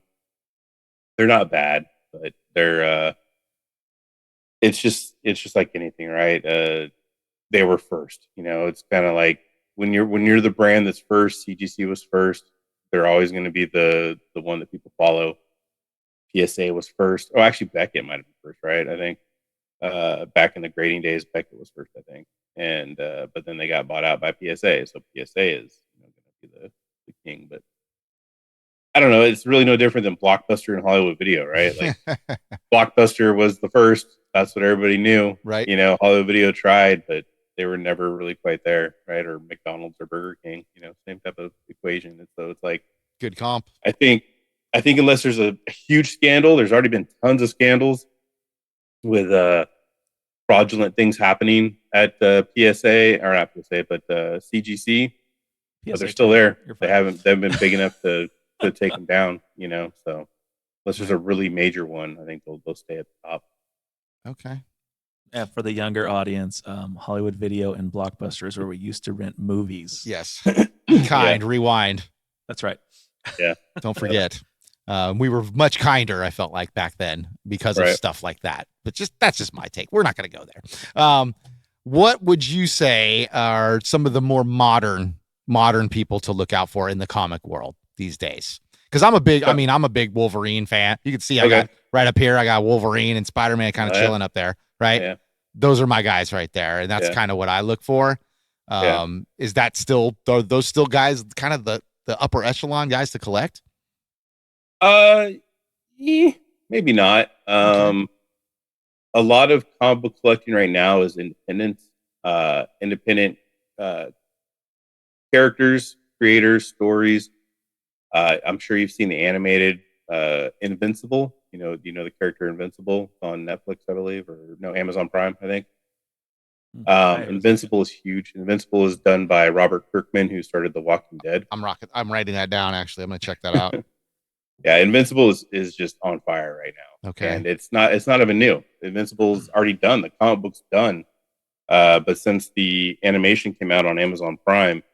They're not bad, but they're it's just like anything, right? They were first. You know, it's kind of like when you're the brand that's first. CGC was first. They're always going to be the one that people follow. PSA was first. Oh, actually, Beckett might have been first, right? I think back in the grading days, Beckett was first, I think. And but then they got bought out by PSA, so PSA is going to be the king. But I don't know. It's really no different than Blockbuster and Hollywood Video, right? Like Blockbuster was the first. That's what everybody knew, right? You know, Hollywood Video tried, but they were never really quite there, right? Or McDonald's or Burger King, you know, same type of equation. And so it's like good comp. I think unless there's a huge scandal, there's already been tons of scandals with fraudulent things happening at the PSA, or not PSA, but CGC. But they're still there. They've been big enough to take them down, so unless there's a really major one, I think they'll stay at the top. Okay. Yeah, for the younger audience, Hollywood Video and Blockbuster is where we used to rent movies. Yes. Rewind. That's right. Yeah. Don't forget. We were much kinder, I felt like, back then because of stuff like that. But that's just my take. We're not going to go there. What would you say are some of the more modern people to look out for in the comic world these days? Because I'm a big Wolverine fan. You can see I got right up here, I got Wolverine and Spider-Man kind of chilling up there, right? Yeah. Those are my guys right there. And that's kind of what I look for. Is that still, are those still guys, kind of the upper echelon guys to collect? Maybe not. A lot of comic book collecting right now is independent characters, creators, stories. I'm sure you've seen the animated Invincible. You know the character Invincible on Netflix, I believe, or no, Amazon Prime, I think. Invincible is huge. Invincible is done by Robert Kirkman, who started The Walking Dead. I'm writing that down, actually. I'm going to check that out. Yeah, Invincible is just on fire right now. Okay. And it's not even new. Invincible's already done. The comic book's done. But since the animation came out on Amazon Prime,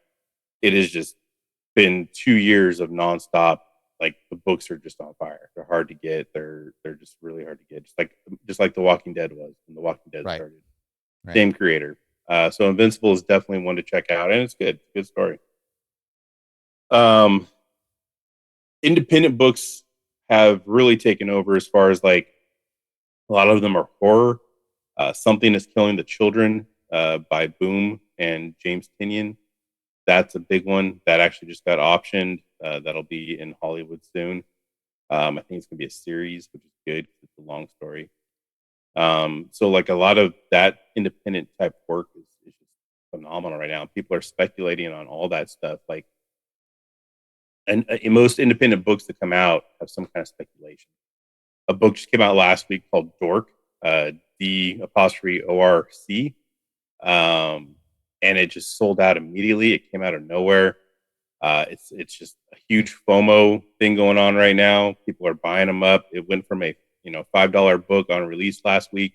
it has just been 2 years of nonstop. Like, the books are just on fire. They're hard to get. They're just really hard to get. Just like The Walking Dead was when The Walking Dead started. Right. Same creator. So Invincible is definitely one to check out, and it's good. Good story. Independent books have really taken over as far as, like, a lot of them are horror. Something is Killing the Children by Boom and James Tynion. That's a big one that actually just got optioned. That'll be in Hollywood soon. I think it's going to be a series, which is good. It's a long story. So, like, a lot of that independent type work is just phenomenal right now. People are speculating on all that stuff. Like, and most independent books that come out have some kind of speculation. A book just came out last week called Dork, D''ORC. And it just sold out immediately. It came out of nowhere. It's just a huge FOMO thing going on right now. People are buying them up. It went from a $5 book on release last week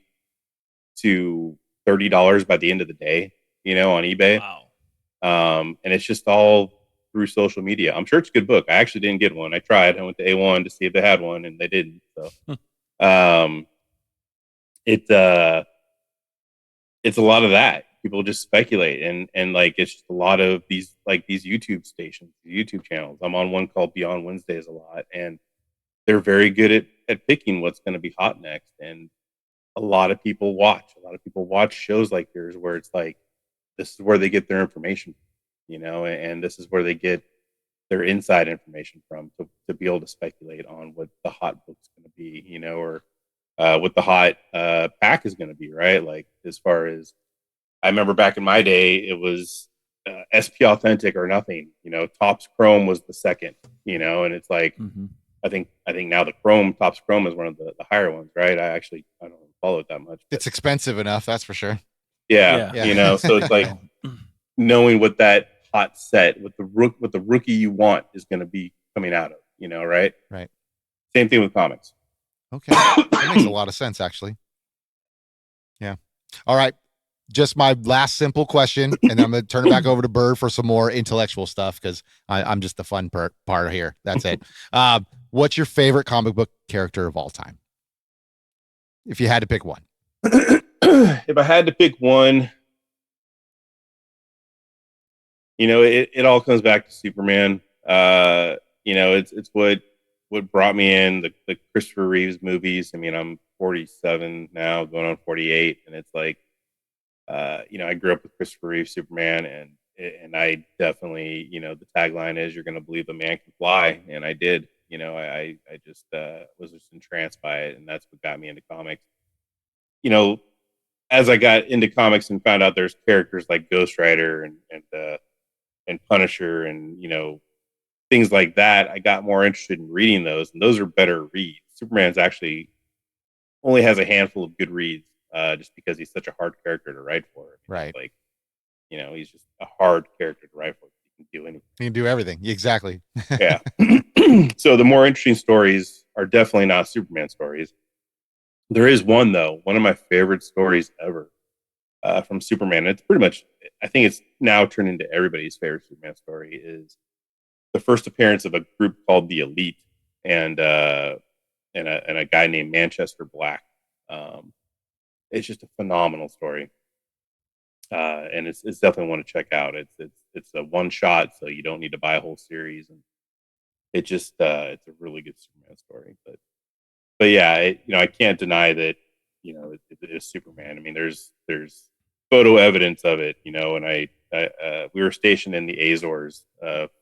to $30 by the end of the day, on eBay. Wow. And it's just all through social media. I'm sure it's a good book. I actually didn't get one. I tried. I went to A1 to see if they had one, and they didn't. So, it's a lot of that. People just speculate, and like, it's just a lot of these YouTube stations, YouTube channels. I'm on one called Beyond Wednesdays a lot, and they're very good at picking what's going to be hot next. And a lot of people watch shows like yours where it's like, this is where they get their information, and this is where they get their inside information from to be able to speculate on what the hot book's going to be, or what the hot pack is going to be, right? Like, as far as, I remember back in my day, it was SP Authentic or nothing. Topps Chrome was the second. And it's like, I think now the Topps Chrome is one of the higher ones, right? I don't follow it that much. It's expensive enough, that's for sure. Yeah. So it's like knowing what that hot set, what the rookie you want is going to be coming out of, right? Right. Same thing with comics. Okay, that makes a lot of sense, actually. Yeah. All right. Just my last simple question, and then I'm going to turn it back over to Bird for some more intellectual stuff, because I'm just the fun part here. That's it. What's your favorite comic book character of all time? If you had to pick one. If I had to pick one, it all comes back to Superman. It's what brought me in, the Christopher Reeves movies. I mean, I'm 47 now, going on 48, and it's like, I grew up with Christopher Reeve Superman, and I definitely, the tagline is, "You're going to believe a man can fly," and I did. I just was just entranced by it, and that's what got me into comics. As I got into comics and found out there's characters like Ghost Rider and Punisher and things like that, I got more interested in reading those, and those are better reads. Superman's actually only has a handful of good reads. just because he's such a hard character to write for. Right. Like, he's just a hard character to write for. He can do anything. He can do everything. Exactly. Yeah. So the more interesting stories are definitely not Superman stories. There is one though, one of my favorite stories ever from Superman. It's pretty much, I think it's now turned into everybody's favorite Superman story. Is the first appearance of a group called the Elite and a guy named Manchester Black. It's just a phenomenal story, and it's definitely one to check out. It's a one shot, so you don't need to buy a whole series, and it just it's a really good Superman story. But yeah, I can't deny that it is Superman. I mean, there's photo evidence of it, and we were stationed in the Azores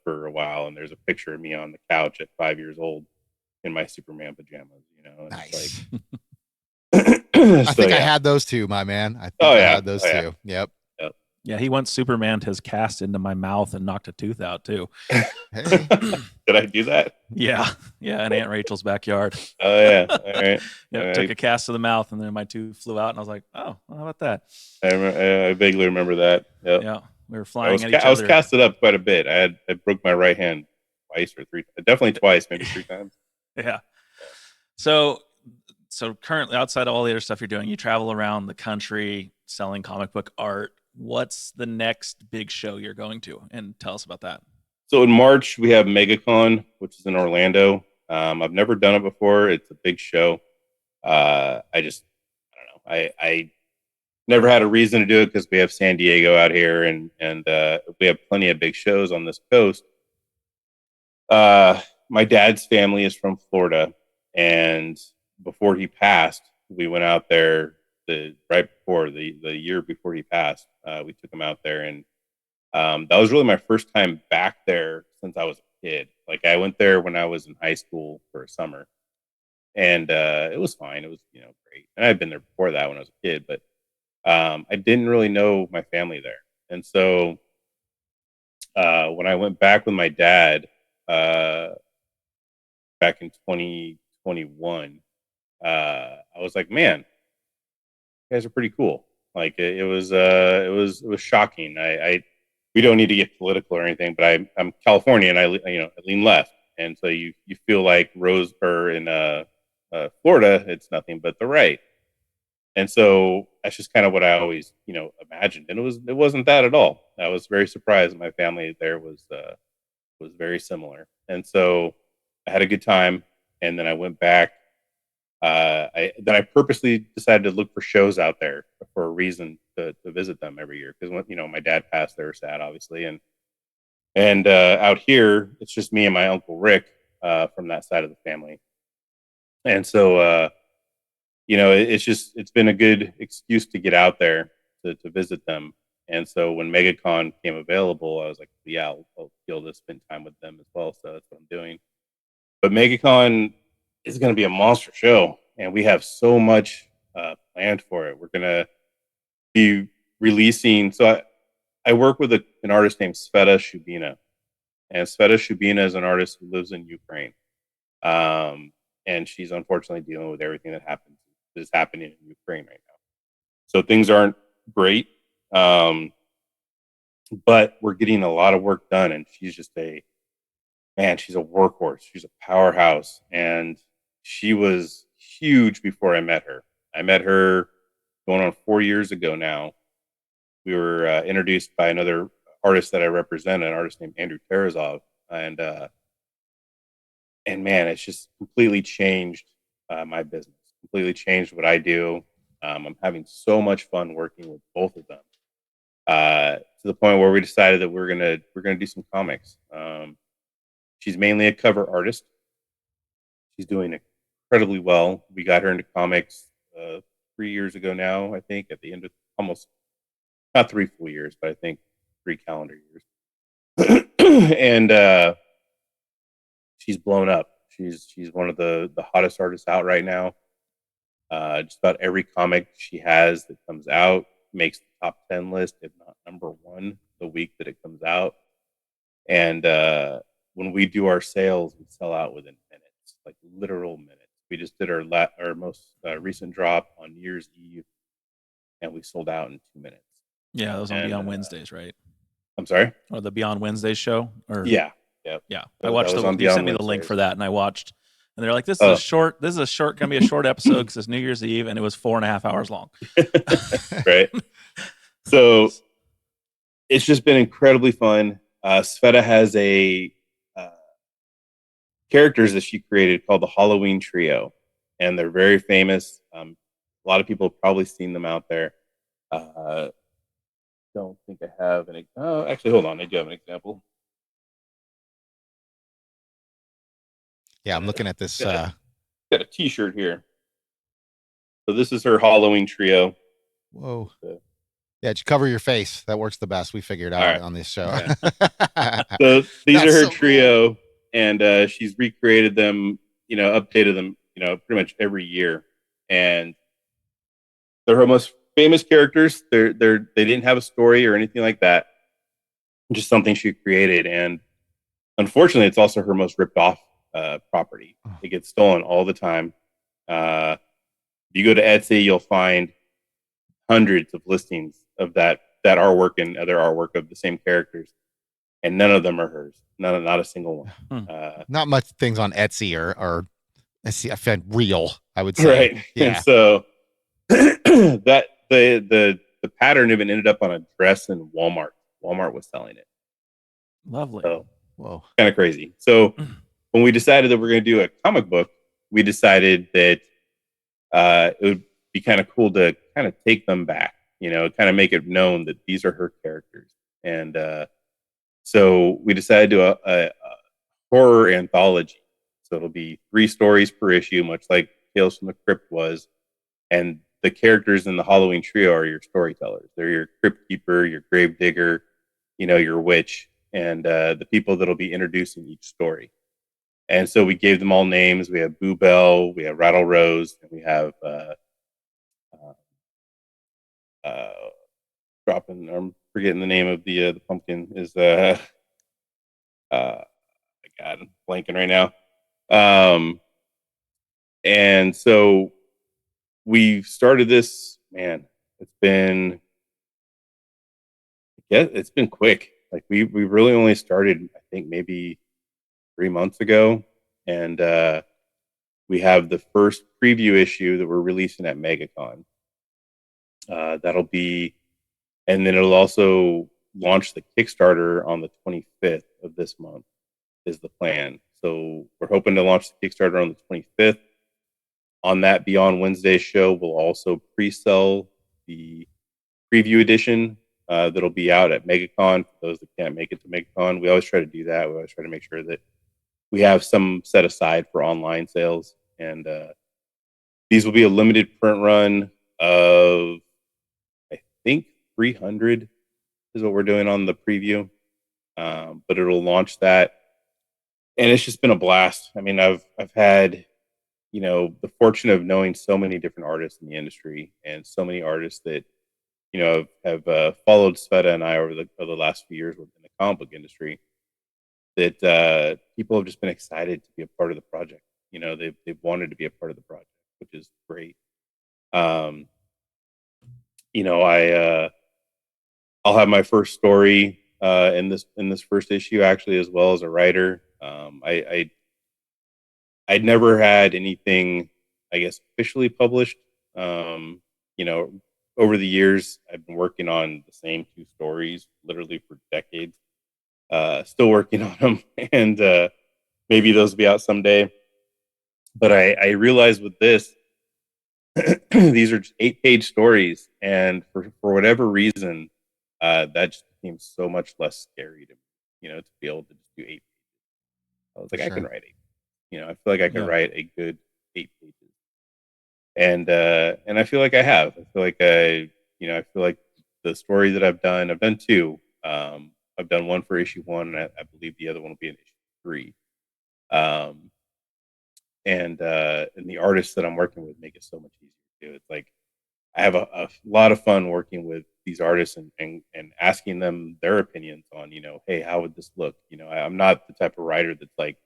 for a while, and there's a picture of me on the couch at 5 years old in my Superman pajamas, and nice. I think I had those too, my man. I think I had those too. Yep. Yeah, he once Superman his cast into my mouth and knocked a tooth out too. Hey. Did I do that? Yeah, in Aunt Rachel's backyard. Oh yeah, all right. Took a cast to the mouth, and then my tooth flew out, and I was like, "Oh, well, how about that?" I vaguely remember that. Yep. Yeah, we were flying at each other. I was casted up quite a bit. I broke my right hand twice or three, definitely twice, maybe 3 times. Yeah. So currently, outside of all the other stuff you're doing, you travel around the country selling comic book art. What's the next big show you're going to? And tell us about that. So in March, we have MegaCon, which is in Orlando. I've never done it before. It's a big show. I don't know. I never had a reason to do it because we have San Diego out here, and we have plenty of big shows on this coast. My dad's family is from Florida, and before he passed, we went out there right before the year before he passed. We took him out there, and that was really my first time back there since I was a kid. Like, I went there when I was in high school for a summer, and it was fine. It was great, and I'd been there before that when I was a kid, but I didn't really know my family there, and so when I went back with my dad back in 2021, I was like, man, you guys are pretty cool. Like, it was shocking. We don't need to get political or anything, but I'm Californian. I lean left, and so you feel like Rosebud in Florida, it's nothing but the right, and so that's just kind of what I always imagined, and it wasn't that at all. I was very surprised. My family there was very similar, and so I had a good time, and then I went back. I purposely decided to look for shows out there for a reason to visit them every year, because my dad passed, they were sad, obviously, and out here it's just me and my uncle Rick from that side of the family, and so it's been a good excuse to get out there to visit them. And so when MegaCon came available, I was like, yeah, I'll be able to spend time with them as well. So that's what I'm doing. But MegaCon is going to be a monster show, and we have so much planned for it. We're going to be releasing. So I work with an artist named Sveta Shubina, and Sveta Shubina is an artist who lives in Ukraine, and she's unfortunately dealing with everything that is happening in Ukraine right now. So things aren't great, but we're getting a lot of work done, and she's just she's a workhorse. She's a powerhouse, and she was huge before I met her. I met her going on 4 years ago now. We were introduced by another artist that I represent, an artist named Andrew Tarazov, and man, it's just completely changed my business, completely changed what I do. I'm having so much fun working with both of them, to the point where we decided that we're gonna do some comics. She's mainly a cover artist. She's doing incredibly well. We got her into comics 3 years ago now, I think, at the end of almost not 3 full years, but I think 3 calendar years. And she's blown up. She's one of the hottest artists out right now. Just about every comic she has that comes out makes the top 10 list, if not number 1, the week that it comes out. And when we do our sales, we sell out within minutes, like literal minutes. We just did our most recent drop on New Year's Eve. and we sold out in 2 minutes. Yeah, that was on Beyond Wednesdays, right? I'm sorry? Or the Beyond Wednesdays show? Or Yeah. Yeah. I watched you sent me the link for that, and I watched, and they're like, this is gonna be a short episode because it's New Year's Eve, and it was 4.5 hours long. Right. So it's just been incredibly fun. Sveta has a characters that she created called the Halloween Trio, and they're very famous. A lot of people have probably seen them out there. Don't think I have any. Oh, actually, hold on. I do have an example. Yeah, I'm looking at this. Got a T-shirt here. So this is her Halloween Trio. Whoa. Yeah, just cover your face. That works the best. We figured out on this show. Yeah. So these are her trio, cool. And she's recreated them, updated them, pretty much every year. And they're her most famous characters. They didn't have a story or anything like that. Just something she created. And unfortunately, it's also her most ripped off property. It gets stolen all the time. If you go to Etsy, you'll find hundreds of listings of that artwork and other artwork of the same characters, and none of them are hers. Not a single one. Not much things on Etsy are I found real, I would say. Right. Yeah. And so that the pattern even ended up on a dress in Walmart. Walmart was selling it. Lovely. So, whoa, kind of crazy. So when we decided that we're going to do a comic book, we decided that it would be kind of cool to kind of take them back, kind of make it known that these are her characters. And so we decided to do a horror anthology. So it'll be 3 stories per issue, much like Tales from the Crypt was. And the characters in the Halloween Trio are your storytellers. They're your crypt keeper, your grave digger, your witch, and the people that'll be introducing each story. And so we gave them all names. We have Boo Bell, we have Rattle Rose, and we have I'm forgetting the name of the pumpkin is God, I'm blanking right now. And so we started this, man, it's been quick. Like we really only started, I think maybe 3 months ago. And we have the first preview issue that we're releasing at MegaCon. That'll be, and then it'll also launch the Kickstarter on the 25th of this month is the plan. So we're hoping to launch the Kickstarter on the 25th. On that Beyond Wednesday show, we'll also pre-sell the preview edition that'll be out at MegaCon. For those that can't make it to MegaCon, we always try to do that. We always try to make sure that we have some set aside for online sales. And these will be a limited print run of, I think, 300 is what we're doing on the preview. But it'll launch that. And it's just been a blast. I mean, I've had, the fortune of knowing so many different artists in the industry and so many artists that, have followed Sveta and I over the last few years within the comic book industry, that people have just been excited to be a part of the project. They've wanted to be a part of the project, which is great. I'll have my first story in this first issue, actually, as well as a writer. I'd never had anything, I guess, officially published. Over the years, I've been working on the same 2 stories literally for decades. Still working on them, and maybe those will be out someday. But I realized with this, these are just 8-page stories, and for whatever reason, that just became so much less scary to me. To be able to just do 8 pages. I was like, I can write 8. I feel like I can write a good 8 pages, and I feel like I have. I feel like I feel like the story that I've done 2. I've done one for issue 1, and I believe the other one will be in issue 3. And the artists that I'm working with make it so much easier to do. It's like I have a lot of fun working with these artists and asking them their opinions on, hey, how would this look? I'm not the type of writer that's like,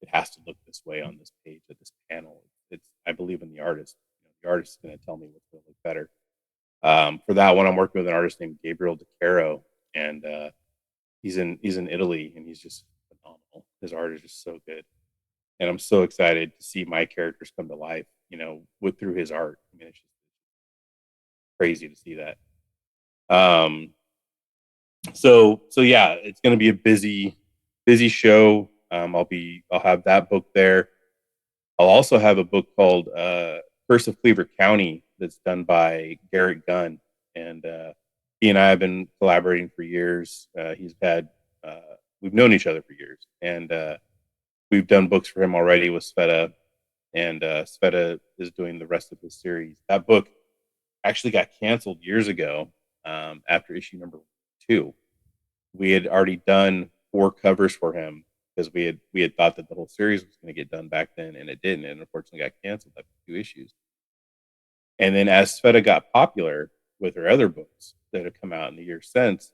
it has to look this way on this page at this panel. I believe in the artist. The artist is going to tell me what's going to look better. For that one, I'm working with an artist named Gabriel De Caro, and he's in Italy, and he's just phenomenal. His art is just so good, and I'm so excited to see my characters come to life, through his art. I mean, it's just crazy to see that. So yeah, it's going to be a busy show. I'll have that book there. I'll also have a book called Curse of Cleaver County that's done by Garrett Gunn, and he and I have been collaborating for years. We've known each other for years, and we've done books for him already with Sveta, and Sveta is doing the rest of his series. That book actually got canceled years ago after issue number 2. We had already done 4 covers for him because we had thought that the whole series was going to get done back then, and it didn't, and unfortunately got canceled after 2 issues. And then as Sveta got popular with her other books that have come out in the years since,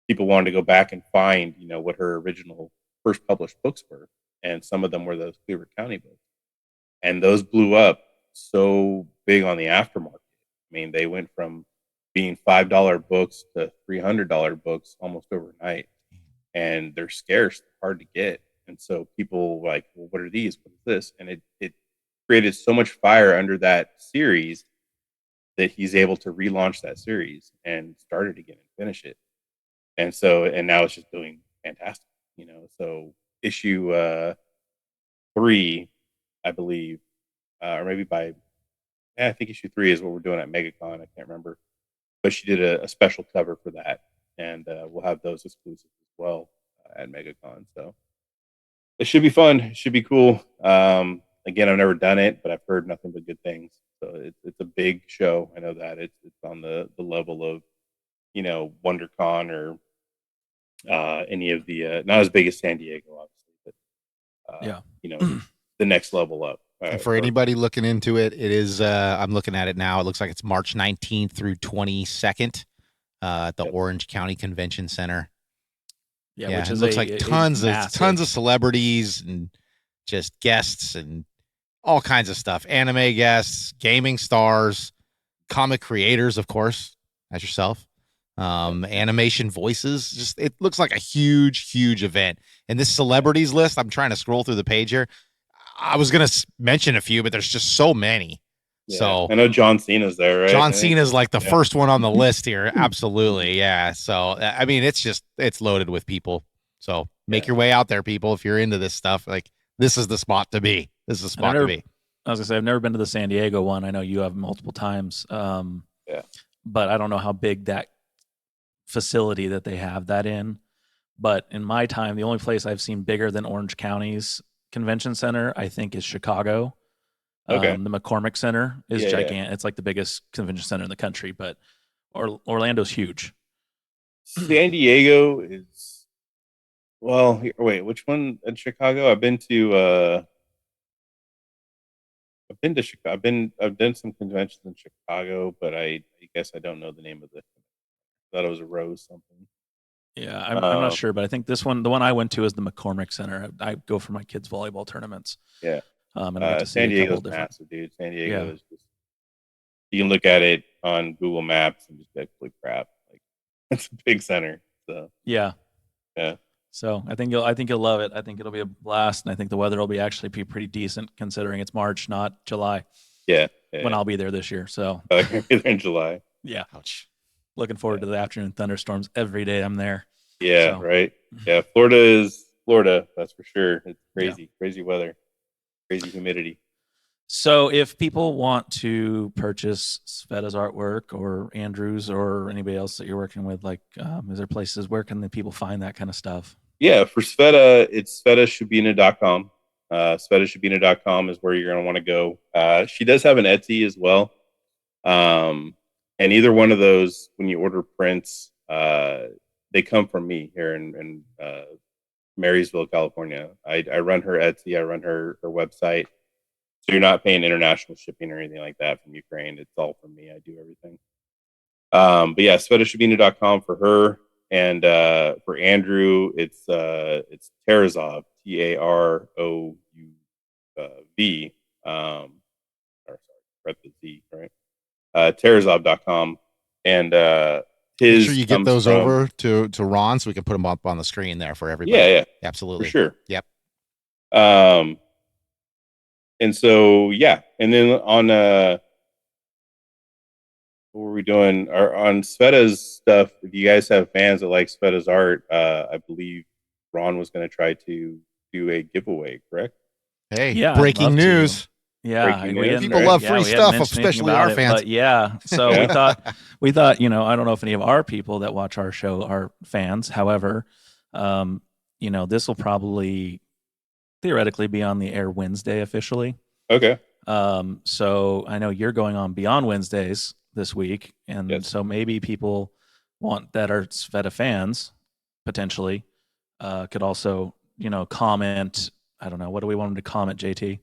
people wanted to go back and find, what her original first published books were, and some of them were those Cleaver County books, and those blew up so big on the aftermarket. I mean, they went from being $5 books to $300 books almost overnight, and they're scarce, hard to get. And so people were like, well, what are these? What is this? And it created so much fire under that series that he's able to relaunch that series and start it again and finish it. And now it's just doing fantastic, So issue 3, I believe, or maybe I think issue 3 is what we're doing at MegaCon. I can't remember, but she did a special cover for that, and we'll have those exclusives as well at MegaCon. So it should be fun. It should be cool. Again, I've never done it, but I've heard nothing but good things. So it's a big show. I know that it's on the level of WonderCon or any of the not as big as San Diego, obviously, but the next level up. And for anybody looking into it, it is I'm looking at it now. It looks like it's March 19th through 22nd at the Orange County Convention Center. Yeah, which it looks like tons of celebrities and just guests and all kinds of stuff. Anime guests, gaming stars, comic creators, of course, as yourself. Animation voices. Just it looks like a huge event. And this celebrities list, I'm trying to scroll through the page here. I was gonna mention a few, but there's just so many. Yeah. So I know John Cena's there, right? John Cena's like the first one on the list here. Absolutely, yeah. So I mean, it's loaded with people. So make your way out there, people. If you're into this stuff, like this is the spot to be. This is the spot to be. I was gonna say I've never been to the San Diego one. I know you have multiple times. But I don't know how big that facility that they have that in. But in my time, the only place I've seen bigger than Orange County's convention center, I think, is Chicago. Okay. The McCormick Center is gigantic. It's like the biggest convention center in the country, but Orlando's huge. San Diego is, well, wait, which one in Chicago? I've been to Chicago. I've done some conventions in Chicago, but I guess I don't know the name of it. I thought it was a Rose something. Yeah, I'm not sure, but I think this one, the one I went to, is the McCormick Center. I go for my kids' volleyball tournaments. Yeah. And I get to see San Diego's massive, dude. San Diego is just, you can look at it on Google Maps and just be like, holy crap. Like, it's a big center. So yeah. Yeah. So I think you'll love it. I think it'll be a blast, and I think the weather will be actually pretty decent considering it's March, not July. Yeah. When I'll be there this year. So I'll be there in July. Yeah. Ouch. Looking forward to the afternoon thunderstorms every day I'm there. Yeah, so. Right. Yeah, Florida is Florida, that's for sure. It's crazy, crazy weather, crazy humidity. So if people want to purchase Sveta's artwork or Andrew's or anybody else that you're working with, like, is there places, where can the people find that kind of stuff? Yeah, for Sveta, it's svetashabina.com. Svetashabina.com is where you're going to want to go. She does have an Etsy as well. And either one of those, when you order prints, they come from me here in Marysville, California. I run her Etsy. I run her website. So you're not paying international shipping or anything like that from Ukraine. It's all from me. I do everything. But yeah, svetashabina.com for her. And for Andrew, it's Tarazov, Tarouv. Or sorry, the Z, right? Tarazov.com. And make sure you get those over to Ron so we can put them up on the screen there for everybody. Yeah, absolutely, for sure. Yep. And so and then on what were we doing? On Sveta's stuff, if you guys have fans that like Sveta's art, I believe Ron was going to try to do a giveaway, correct? Hey, breaking news. Yeah, people love free stuff, especially our fans. But so we thought, I don't know if any of our people that watch our show are fans. However, this will probably theoretically be on the air Wednesday officially. Okay. So I know you're going on Beyond Wednesdays this week, and so maybe people that are Sveta fans potentially could also, comment. I don't know. What do we want them to comment, JT?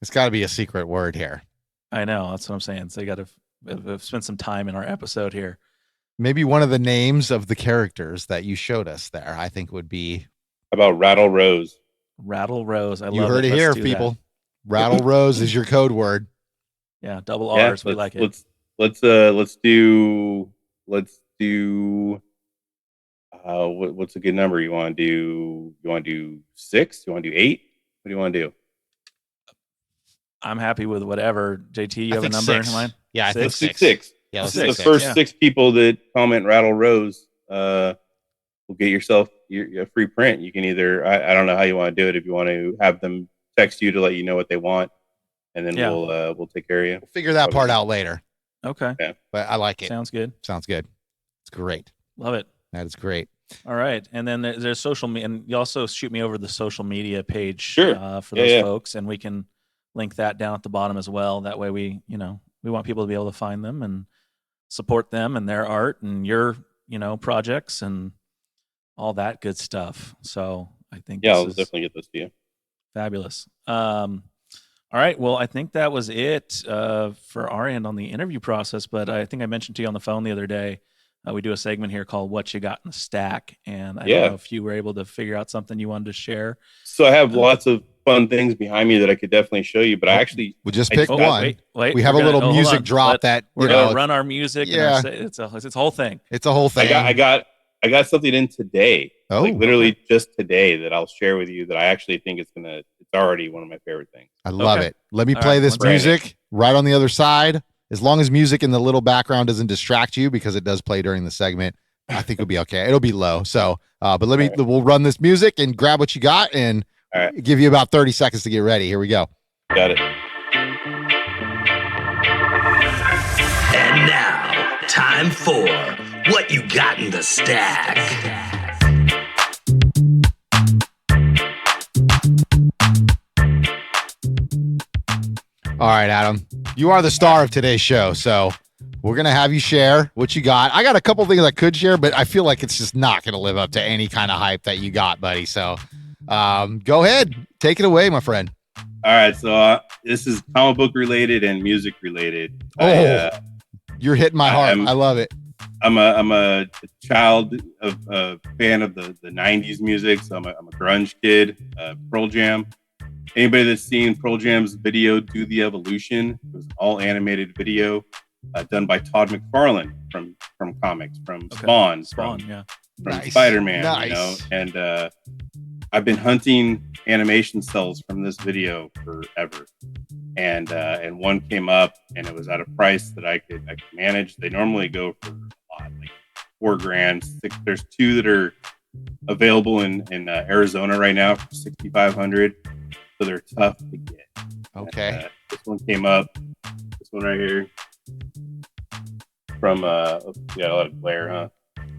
It's got to be a secret word here. I know. That's what I'm saying. So you got to spend some time in our episode here. Maybe one of the names of the characters that you showed us there, I think would be. About Rattle Rose. Rattle Rose. I love it. You heard it here, people. That. Rattle Rose is your code word. Yeah, double R's. We like it. Let's do. What's a good number? You want to do 6? You want to do 8? What do you want to do? I'm happy with whatever. JT, you have a number 6. in mind? Yeah, I think 6. 6. Yeah, let's the first 6 people that comment Rattle Rose will get yourself a free print. You can either I don't know how you want to do it. If you want to have them text you to let you know what they want, and then we'll take care of you. We'll figure that part out later. Okay. Yeah. But I like it. Sounds good. It's great. Love it. That is great. All right. And then there's social media, and you also shoot me over the social media page for those folks, and we can link that down at the bottom as well. That way we want people to be able to find them and support them and their art and your, projects and all that good stuff. So I think I'll definitely get this to you. Fabulous. All right. Well, I think that was it for our end on the interview process. But I think I mentioned to you on the phone the other day, we do a segment here called What You Got in the Stack. And I don't know if you were able to figure out something you wanted to share. So I have lots of fun things behind me that I could definitely show you, but I actually... We'll just pick one. Wait, we have a little music drop that... We're going to run our music. Yeah. And it's a whole thing. It's a whole thing. I got something in today. Literally just today that I'll share with you that I actually think it's already one of my favorite things. I love it. Let me play this music right on the other side. As long as music in the little background doesn't distract you, because it does play during the segment, I think it'll be okay. It'll be low. So, but we'll run this music and grab what you got and give you about 30 seconds to get ready. Here we go. Got it. And now, time for What You Got in the Stack. All right, Adam, you are the star of today's show, so we're going to have you share what you got. I got a couple things I could share, but I feel like it's just not going to live up to any kind of hype that you got, buddy. So go ahead. Take it away, my friend. All right, so this is comic book related and music related. You're hitting my heart. I love it. I'm a child of a fan of the 90s music, so I'm a grunge kid. Pearl Jam. Anybody that's seen Pearl Jam's video "Do the Evolution," it was all animated video done by Todd McFarlane from comics, from Spawn, from Spider-Man. Nice. And I've been hunting animation cells from this video forever, and one came up, and it was at a price that I could manage. They normally go for a lot, like $4,000. There's 2 that are available in Arizona right now for $6,500. So they're tough to get. Okay. This one came up. This one right here. From a lot of glare, huh?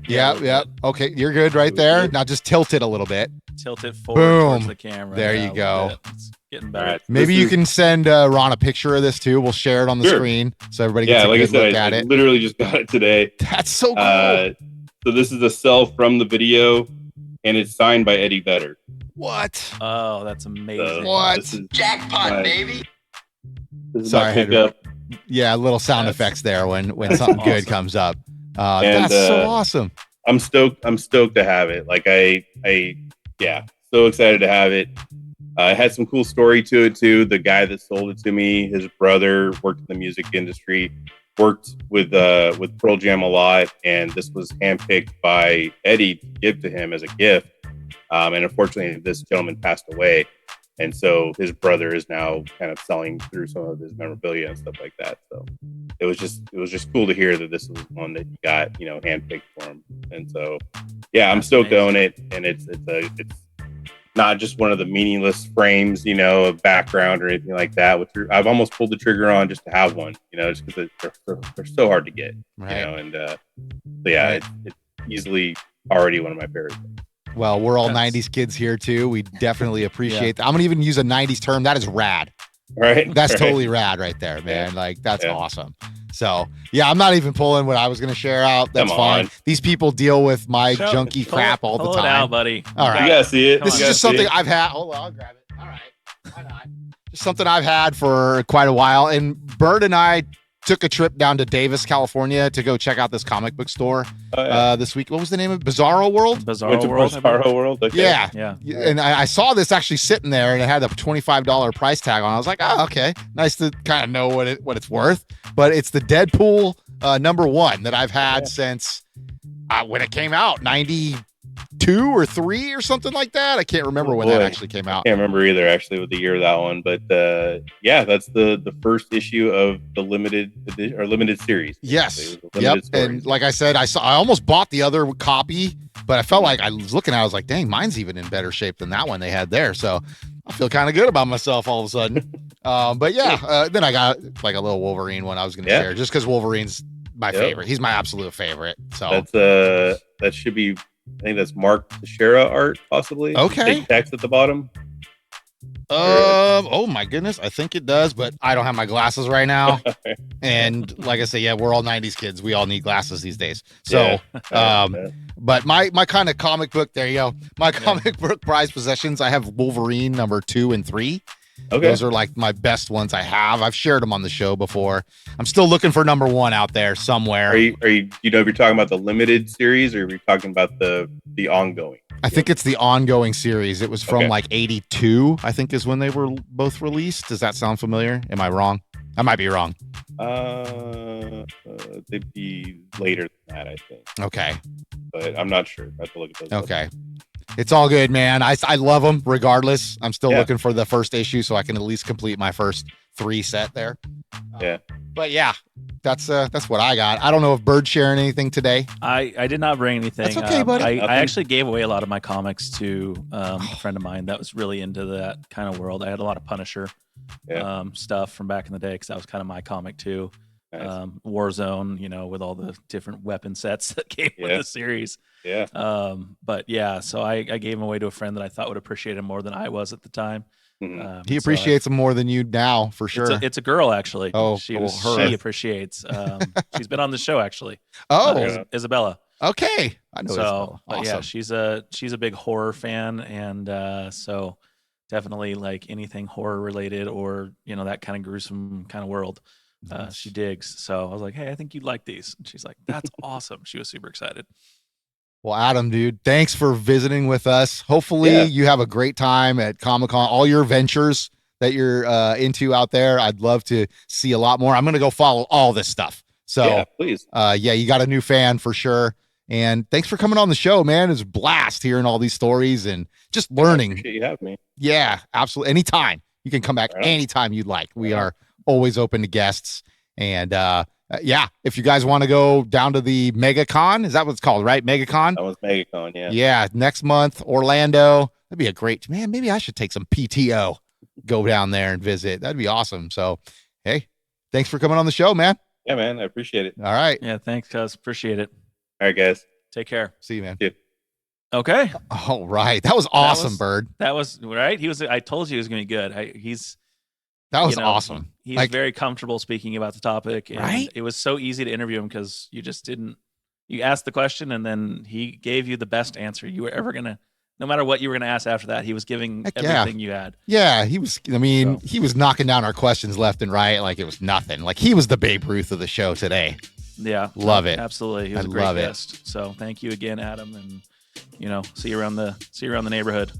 Yeah. Okay, you're good right there. Now just tilt it a little bit. Tilt it forward towards the camera. There you go. It's getting better. Right, maybe you can send Ron a picture of this too. We'll share it on the screen so everybody gets a good look at it. I literally just got it today. That's so cool. So this is a cell from the video, and it's signed by Eddie Vedder. What? Oh, that's amazing. What? Jackpot, baby. This is my pickup. Yeah, little sound effects there when something good comes up. That's so awesome. I'm stoked to have it. Like so excited to have it. It had some cool story to it too. The guy that sold it to me, his brother worked in the music industry. worked with Pearl Jam a lot, and this was handpicked by Eddie to give to him as a gift. And unfortunately, this gentleman passed away, and so his brother is now kind of selling through some of his memorabilia and stuff like that. So it was just cool to hear that this was one that you got, handpicked for him. And so, yeah, I'm stoked to own it, and it's not just one of the meaningless frames, of background or anything like that. I've almost pulled the trigger on just to have one, just because they're so hard to get, right. And so yeah, it's easily already one of my favorite things. Well, we're all 90s kids here too. We definitely appreciate that. I'm gonna even use a 90s term. That is rad. Right. That's totally rad right there, man. Like that's awesome. So yeah, I'm not even pulling what I was going to share out. That's fine. These people deal with my junky crap all the time. Pull it out, buddy. All right. You gotta see it. This is just something I've had. Hold on, I'll grab it. All right. Why not? Just something I've had for quite a while. And Bird and I took a trip down to Davis, California to go check out this comic book store this week. What was the name of it? Bizarro World? Bizarro World. Okay. Yeah. And I saw this actually sitting there, and it had a $25 price tag on it. I was like, oh, okay. Nice to kind of know what it's worth. But it's the Deadpool #1 that I've had since when it came out, 92 or 3 or something like that. I can't remember when that actually came out. I can't remember either, actually, with the year of that one. But that's the first issue of the limited edition or limited series. Yes. Yep. And like I said, I almost bought the other copy, but I felt like I was looking at it, I was like, dang, mine's even in better shape than that one they had there. So I feel kind of good about myself all of a sudden. But yeah, then I got like a little Wolverine one I was going to share just because Wolverine's my favorite. He's my absolute favorite. So that's that should be, I think that's Mark Teixeira art, possibly. Okay. Big text at the bottom. Oh my goodness, I think it does, but I don't have my glasses right now. And like I say, yeah, we're all 90s kids. We all need glasses these days. So, but my kind of comic book, there you go. My comic book prized possessions, I have Wolverine #2 and 3. Okay. Those are like my best ones I have. I've shared them on the show before. I'm still looking for #1 out there somewhere. Are you if you're talking about the limited series, or are you talking about the ongoing? I think it's the ongoing series. It was from like 82, I think is when they were both released. Does that sound familiar? Am I wrong? I might be wrong. They'd be later than that, I think. Okay. But I'm not sure. I have to look at those. Okay. It's all good, man. I love them regardless. I'm still looking for the first issue so I can at least complete my first 3 set there. But yeah, that's what I got. I don't know if Bird's sharing anything today. I did not bring anything. That's okay, buddy. I actually gave away a lot of my comics to a friend of mine that was really into that kind of world. I had a lot of Punisher stuff from back in the day because that was kind of my comic too. Nice. Warzone, with all the different weapon sets that came with the series. Yeah. But yeah, so I gave him away to a friend that I thought would appreciate him more than I was at the time. Mm-hmm. He appreciates him more than you now, for sure. It's a girl, actually. Oh, she appreciates. She's been on the show, actually. Oh, Isabella. Okay, I know. So awesome. Yeah, she's a big horror fan, and so definitely like anything horror related or that kind of gruesome kind of world. She digs. So I was like, hey, I think you'd like these. And she's like, that's awesome. She was super excited. Well, Adam, dude, thanks for visiting with us. Hopefully you have a great time at Comic-Con, all your ventures that you're into out there. I'd love to see a lot more. I'm going to go follow all this stuff. So please. You got a new fan for sure. And thanks for coming on the show, man. It's a blast hearing all these stories and just learning. I appreciate you having me. Yeah, absolutely. Anytime. You can come back anytime you'd like. We are always open to guests. And if you guys want to go down to the MegaCon, is that what it's called, right? MegaCon? That was MegaCon, yeah. Yeah, next month, Orlando. That'd be a great, man, maybe I should take some PTO, go down there and visit. That'd be awesome. So, hey, thanks for coming on the show, man. Yeah, man, I appreciate it. All right. Yeah, thanks, cuz. Appreciate it. All right, guys. Take care. See you, man. Yeah. Okay. All right. That was awesome, Bird. That was, right? I told you he was going to be good. That was awesome. He's very comfortable speaking about the topic. And it was so easy to interview him because you asked the question and then he gave you the best answer you were ever going to, no matter what you were going to ask after that, he was giving everything you had. Yeah, he was, he was knocking down our questions left and right like it was nothing. Like he was the Babe Ruth of the show today. Yeah. Love it. Absolutely. He was a great guest. So thank you again, Adam. And see you around the neighborhood.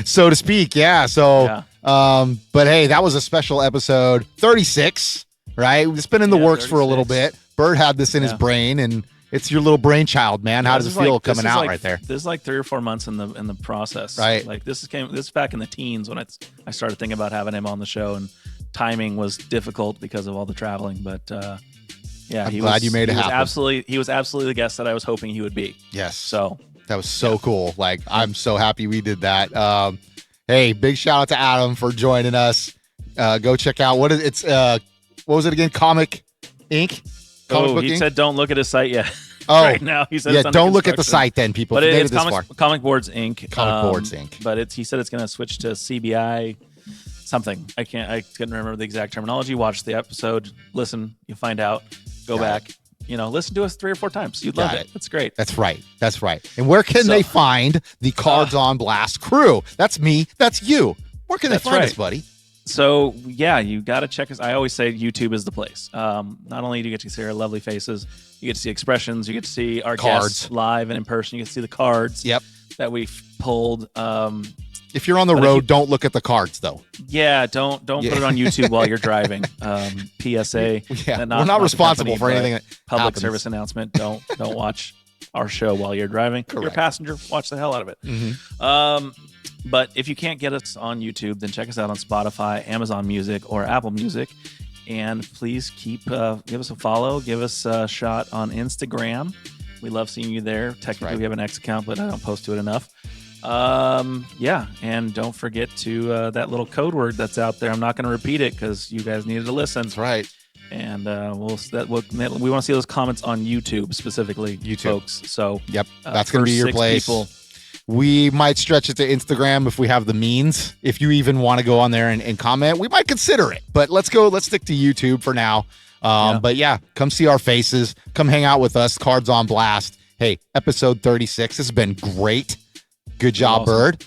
So to speak. Yeah. So, but hey, that was a special episode 36, right? It's been in the works for a little bit. Bird had this in his brain, and it's your little brainchild, man. How does it feel coming out right there? This is like 3 or 4 months in the process, right? Like this is back in the teens when I started thinking about having him on the show, and timing was difficult because of all the traveling. But yeah, I'm glad you made it happen. He was absolutely the guest that I was hoping he would be. Yes. So that was so cool. Like, I'm so happy we did that. Hey, big shout out to Adam for joining us. Go check out what was it again? Comic Inc. He said don't look at his site yet. Oh, right now he said don't look at the site then, people. But it's Comic Boards Inc. Comic Boards Inc. But he said it's going to switch to CBI something. I couldn't remember the exact terminology. Watch the episode, listen, you find out, go back. Listen to us 3 or 4 times. You'd love it. It's great. That's right. And where can they find the Cards on Blast crew? That's me. That's you. Where can they find us, buddy? So, yeah, you got to check us. I always say YouTube is the place. Not only do you get to see our lovely faces, you get to see expressions, you get to see our guests live and in person, you get to see the cards that we've pulled. If you're on the road, don't look at the cards, though. Yeah, don't put it on YouTube while you're driving. PSA. Yeah, we're not responsible for anything that public happens. Service announcement. Don't watch our show while you're driving. Correct. You're a passenger. Watch the hell out of it. Mm-hmm. But if you can't get us on YouTube, then check us out on Spotify, Amazon Music, or Apple Music. And please give us a follow. Give us a shot on Instagram. We love seeing you there. Technically, we have an X account, but I don't post to it enough. And don't forget to that little code word that's out there. I'm not going to repeat it because you guys needed to listen. That's right. And we want to see those comments on YouTube specifically, folks. So that's going to be your place. We might stretch it to Instagram if we have the means. If you even want to go on there and comment, we might consider it. But let's stick to YouTube for now. But yeah, come see our faces. Come hang out with us. Cards on Blast. Hey, episode 36 has been great. Good job, awesome. Bird.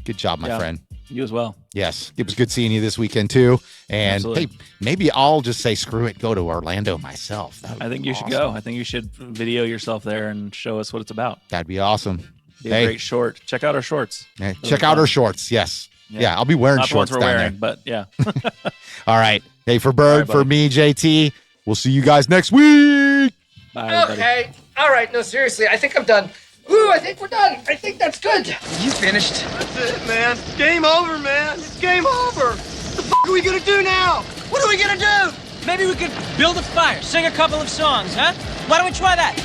Good job, my friend. You as well. Yes. It was good seeing you this weekend, too. And hey, maybe I'll just say, screw it, go to Orlando myself. I think you should go. I think you should video yourself there and show us what it's about. That'd be awesome. Be a great short. Check out our shorts. Hey, check out our shorts. Yes. Yeah, I'll be wearing shorts down there. But yeah. All right. Hey, for Bird, for me, JT, we'll see you guys next week. Bye, everybody. Okay. All right. No, seriously, I think I'm done. Ooh, I think we're done. I think that's good. You finished? That's it, man. Game over, man. It's game over. What the f*** are we gonna do now? What are we gonna do? Maybe we could build a fire, sing a couple of songs, huh? Why don't we try that?